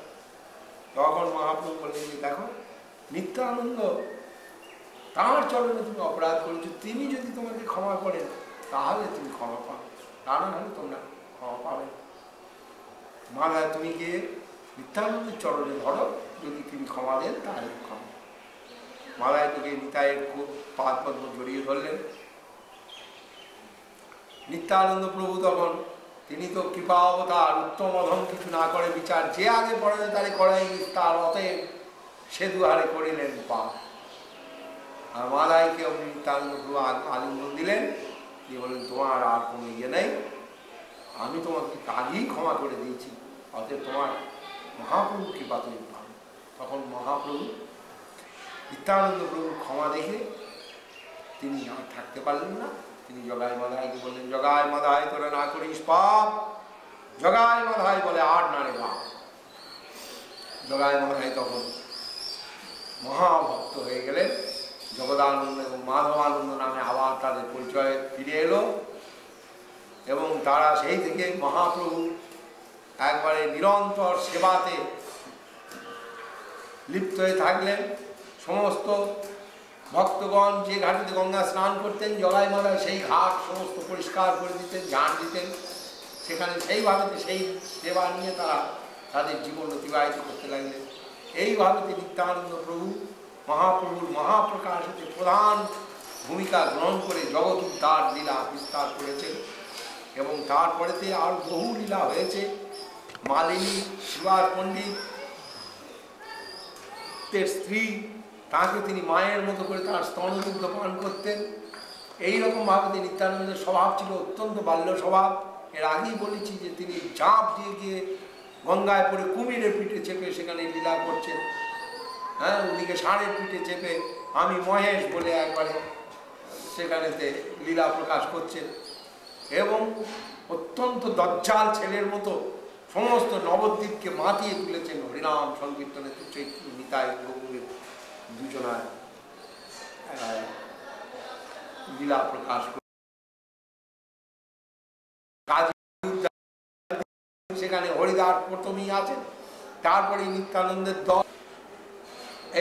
তখন মহাপ্রভু বললেন যে, দেখো নিত্যানন্দ তাঁর চরণে তুমি অপরাধ করেছো, তিনি যদি তোমাকে ক্ষমা করেন তাহলে তুমি ক্ষমা পাবে, তা না হলে তোমরা ক্ষমা পাবে। মাদায় তুমি গিয়ে নিত্যানন্দের চরণে ধরো, যদি তিনি ক্ষমা দেন তাহলে ক্ষমা। মাদায় তোকে নিতাইয়ের পাদ পদ্ম জড়িয়ে ধরলেন। নিত্যানন্দ প্রভু তখন, তিনি তো কৃপা অবতার, উত্তম অধম কিছু না করে বিচার, যে আগে পড়ে তারে করাই তার, অতএব সে দুহারে করিলেন পাপ। আর মাদাইকে নিত্যানন্দ প্রভু আলিঙ্গন দিলেন, দিয়ে বললেন, তোমার আর কোনো ইয়ে নেই, আমি তোমাকে আগেই ক্ষমা করে দিয়েছি, অতএব তোমার মহাপ্রভু কৃপা তুমি পাবে। তখন মহাপ্রভু নিত্যানন্দ প্রভুর ক্ষমা দেখে তিনি আর থাকতে পারলেন না, তিনি জগাই মাদাইকে বললেন, জগাই মাদাই তোরা না করিস পাপ। জগাই মাদাই বলে, আর না রে বাপ। জগাই মাদাই তখন মহাভক্ত হয়ে গেলেন, জগদানন্দ এবং মাধবানন্দ নামে আবার তাদের পরিচয় ফিরে এলো এবং তারা সেই থেকে মহাপ্রভু একবারে নিরন্তর সেবাতে লিপ্ত হয়ে থাকলেন। সমস্ত ভক্তগণ যে ঘাটিতে গঙ্গা স্নান করতেন, জগাই মাদাই সেই ঘাট সমস্ত পরিষ্কার করে দিতেন, ঝাঁট দিতেন, সেখানে সেইভাবে সেই সেবা নিয়ে তারা তাদের জীবন অতিবাহিত করতে লাগলেন। এইভাবে নিত্যানন্দ প্রভু মহাপ্রভুর মহাপ্রকাশ হতে প্রধান ভূমিকা গ্রহণ করে জগৎ উদ্ধার লীলা বিস্তার করেছেন। এবং তারপরেতে আর বহু লীলা হয়েছে। মালিনী সুভাষ পণ্ডিতের স্ত্রী, তাকে তিনি মায়ের মতো করে তার স্তনদুগ্ধ পান করতেন। এইরকমভাবে তিনি নিত্যানন্দের স্বভাব ছিল অত্যন্ত বাল্য স্বভাব। এর আগেই বলেছি যে তিনি ঝাঁপ দিয়ে গিয়ে গঙ্গায় পড়ে কুমিরের পিঠে চেপে সেখানে লীলা করছেন। হ্যাঁ, ওদিকে ষাঁড়ের পিঠে চেপে আমি মহেশ বলে একবারে সেখানেতে লীলা প্রকাশ করছেন। এবং অত্যন্ত দজ্জাল ছেলের মতো সমস্ত নবদ্বীপকে মাতিয়ে তুলেছেন হরিনাম সংকীর্তনে। চৈত্র নিতাই গৌরের দুজনায় লীলা প্রকাশ করে সেখানে হরিদাস প্রথমেই আছেন, তারপরে নিত্যানন্দের দল।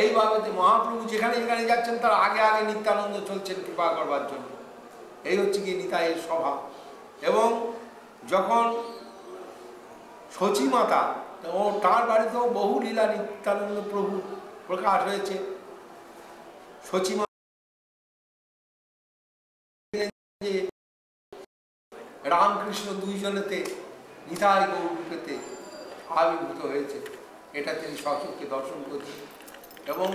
এইভাবে মহাপ্রভু যেখানে যেখানে যাচ্ছেন তার আগে আগে নিত্যানন্দ চলছেন কৃপা করবার জন্য। এই হচ্ছে কি নিতাইয়ের স্বভাব। এবং যখন শচীমাতা, ও তার বাড়িতেও বহু লীলা নিত্যানন্দ প্রভু প্রকাশ হয়েছে। শচীমা রামকৃষ্ণ দুইজনেতে নিতাই গৌরূপেতে আবির্ভূত হয়েছে, এটা তিনি স্বচক্ষে দর্শন করছেন। এবং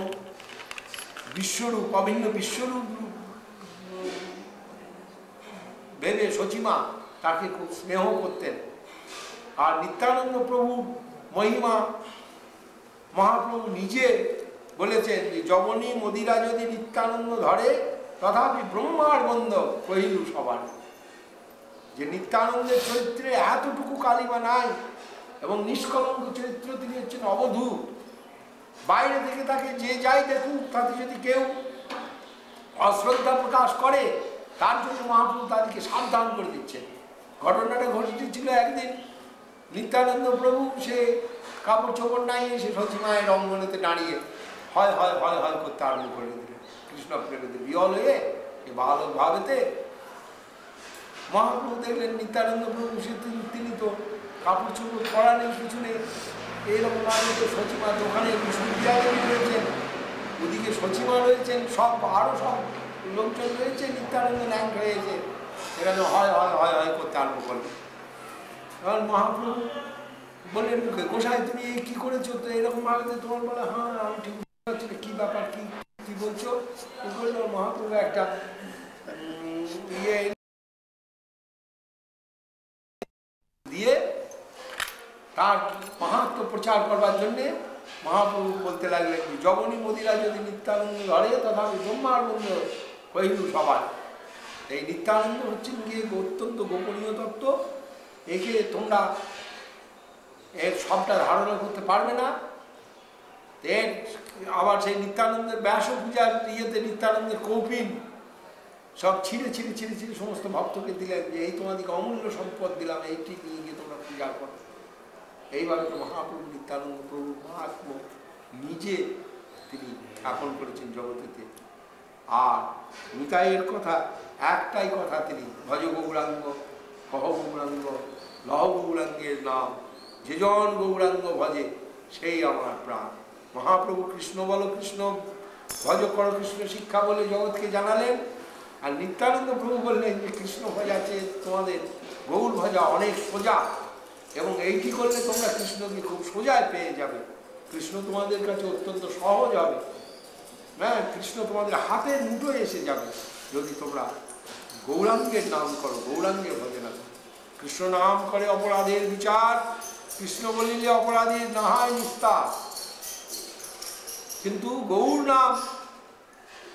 বিশ্বরূপ, অভিন্ন বিশ্বরূপ ভেবে শচীমা তাকে খুব স্নেহ করতেন। আর নিত্যানন্দ প্রভুর মহিমা মহাপ্রভু নিজে বলেছেন যে যবনী মদিরা যদি নিত্যানন্দ ধরে তথাপি ব্রহ্মার বন্ধ কহিলু সবার। যে নিত্যানন্দের চরিত্রে এতটুকু কালিমা নাই এবং নিষ্কলঙ্ক চরিত্র, তিনি হচ্ছেন অবধূত। বাইরে থেকে তাকে যে যাই দেখুক, তাতে যদি কেউ অশ্রদ্ধা প্রকাশ করে তার জন্য মহাপ্রভু তাদেরকে সাবধান করে দিচ্ছেন। ঘটনাটা ঘটেছিল একদিন, নিত্যানন্দ প্রভু সে কাপড় চোপড় নাই সে শচীমায়ের অঙ্গনেতে দাঁড়িয়ে হয় হয় হয় হয় করতে আরম্ভ করে দিলেন। কৃষ্ণ প্রেমেতে বিহল হয়ে এ বালক ভাবেতে মহাপ্রভু দেখলেন নিত্যানন্দ প্রভু সে তিনি তো কাপড় চোপড় পরা নেই, কিছু নেই। এইরকম আগে তো শচীমা দোকানে বিষ্ণুবিহারী রয়েছেন, ওদিকে শচীমা রয়েছেন, সব আরও সব লোকজন রয়েছে। নিত্যানন্দ ন্যাংট হয়েছে, সেখানে হয় হয় হয় হয় করতে আরম্ভ করলেন। তখন মহাপ্রভু বললেন, গোসাই তুমি কি করেছো? তো এরকম ভাবে তোমার বলে, হ্যাঁ আমি ঠিক বুঝতে পারছি না কি ব্যাপার, কি কি বলছো। মহাপ্রভু একটা ইয়ে দিয়ে তার মাহাত্ম্য প্রচার করবার জন্যে মহাপ্রভু বলতে লাগলেন, যবনী মদিরা যদি নিত্যানন্দ ধরে তথাপি ব্রহ্মার বন্ধ কহিলু সবার। এই নিত্যানন্দ হচ্ছেন গিয়ে অত্যন্ত গোপনীয় তত্ত্ব। একে তোমরা এর সবটা ধারণা করতে পারবে না। এর আবার সেই নিত্যানন্দের ব্যাস পূজার ইয়েতে নিত্যানন্দের কৌপিন সব ছিঁড়ে ছিঁড়ে ছিঁড়ে ছিঁড়ে সমস্ত ভক্তকে দিলেন যে এই তোমাদেরকে অমূল্য সম্পদ দিলাম, এইটি নিয়ে গিয়ে তোমরা পূজা করো। এইভাবে তো মহাপ্রভু নিত্যানন্দ প্রভু মহাত্ম নিজে তিনি স্থাপন করেছেন জগতেতে। আর নিতাইয়ের কথা একটাই কথা, তিনি ভজ গৌরাঙ্গ, কহ গৌরাঙ্গ, লহ গৌরাঙ্গের নাম, যে জন গৌরাঙ্গ ভজে সেই আমার প্রাণ। মহাপ্রভু কৃষ্ণ বলো, কৃষ্ণ ভজ করো, কৃষ্ণ শিক্ষা বলে জগৎকে জানালেন। আর নিত্যানন্দ প্রভু বললেন যে কৃষ্ণ ভজাতে তোমাদের গৌর ভজা অনেক সোজা, এবং এইটি করলে তোমরা কৃষ্ণকে খুব সোজায় পেয়ে যাবে। কৃষ্ণ তোমাদের কাছে অত্যন্ত সহজ হবে। হ্যাঁ, কৃষ্ণ তোমাদের হাতের মুঠোয় এসে যাবে যদি তোমরা গৌরাঙ্গের নাম করো, গৌরাঙ্গের ভজনা করো। কৃষ্ণ নাম করে অপরাধের বিচার, কৃষ্ণ বলিলে অপরাধীর না হয় নিস্তার। কিন্তু গৌর নাম,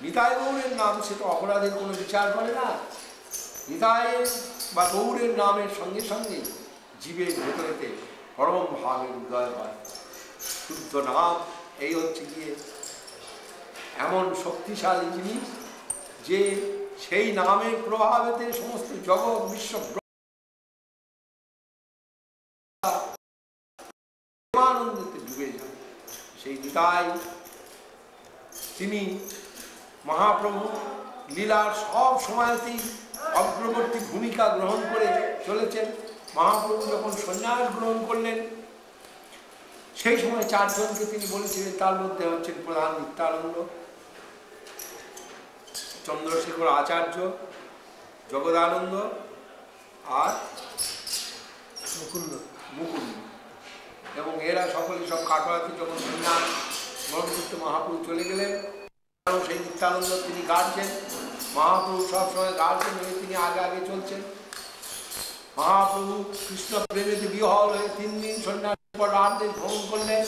নিতাই গৌরের নাম, সে তো অপরাধের কোনো বিচার করে না। নিতাইয়ের বা গৌরের নামের সঙ্গে সঙ্গে জীবের ভেতরেতে পরম ভাবের উদয় হয়। শুদ্ধ নাম এই হচ্ছে গিয়ে এমন শক্তিশালী জিনিস যে সেই নামের প্রভাবেতে সমস্ত জগৎ বিশ্ব আনন্দতে ডুবে যায়। সেই নিতাই তিনি মহাপ্রভু লীলার সব সময়তেই অগ্রবর্তী ভূমিকা গ্রহণ করে চলেছেন। মহাপ্রভু যখন সন্ন্যাস গ্রহণ করলেন সেই সময় চারজনকে তিনি বলেছিলেন, তার মধ্যে হচ্ছেন প্রধান নিত্যানন্দ। চন্দ্রশেখর আচার্য, জগদানন্দ আর মুকুন্দ মুকুন্দ, এবং এরা সকলে সব কাটোয়াতে যখন সন্ন্যাস গ্রহণ করতে মহাপ্রভু চলে গেলেন, সেই নিত্যানন্দ তিনি গাড়ছেন, মহাপ্রভু সবসময় গাড়ছেন, তিনি আগে আগে চলছেন। মহাপ্রভু কৃষ্ণ প্রেমেতে বিহল হয়ে 3 দিন সন্ন্যাসের পর রাত ভ্রমণ করলেন।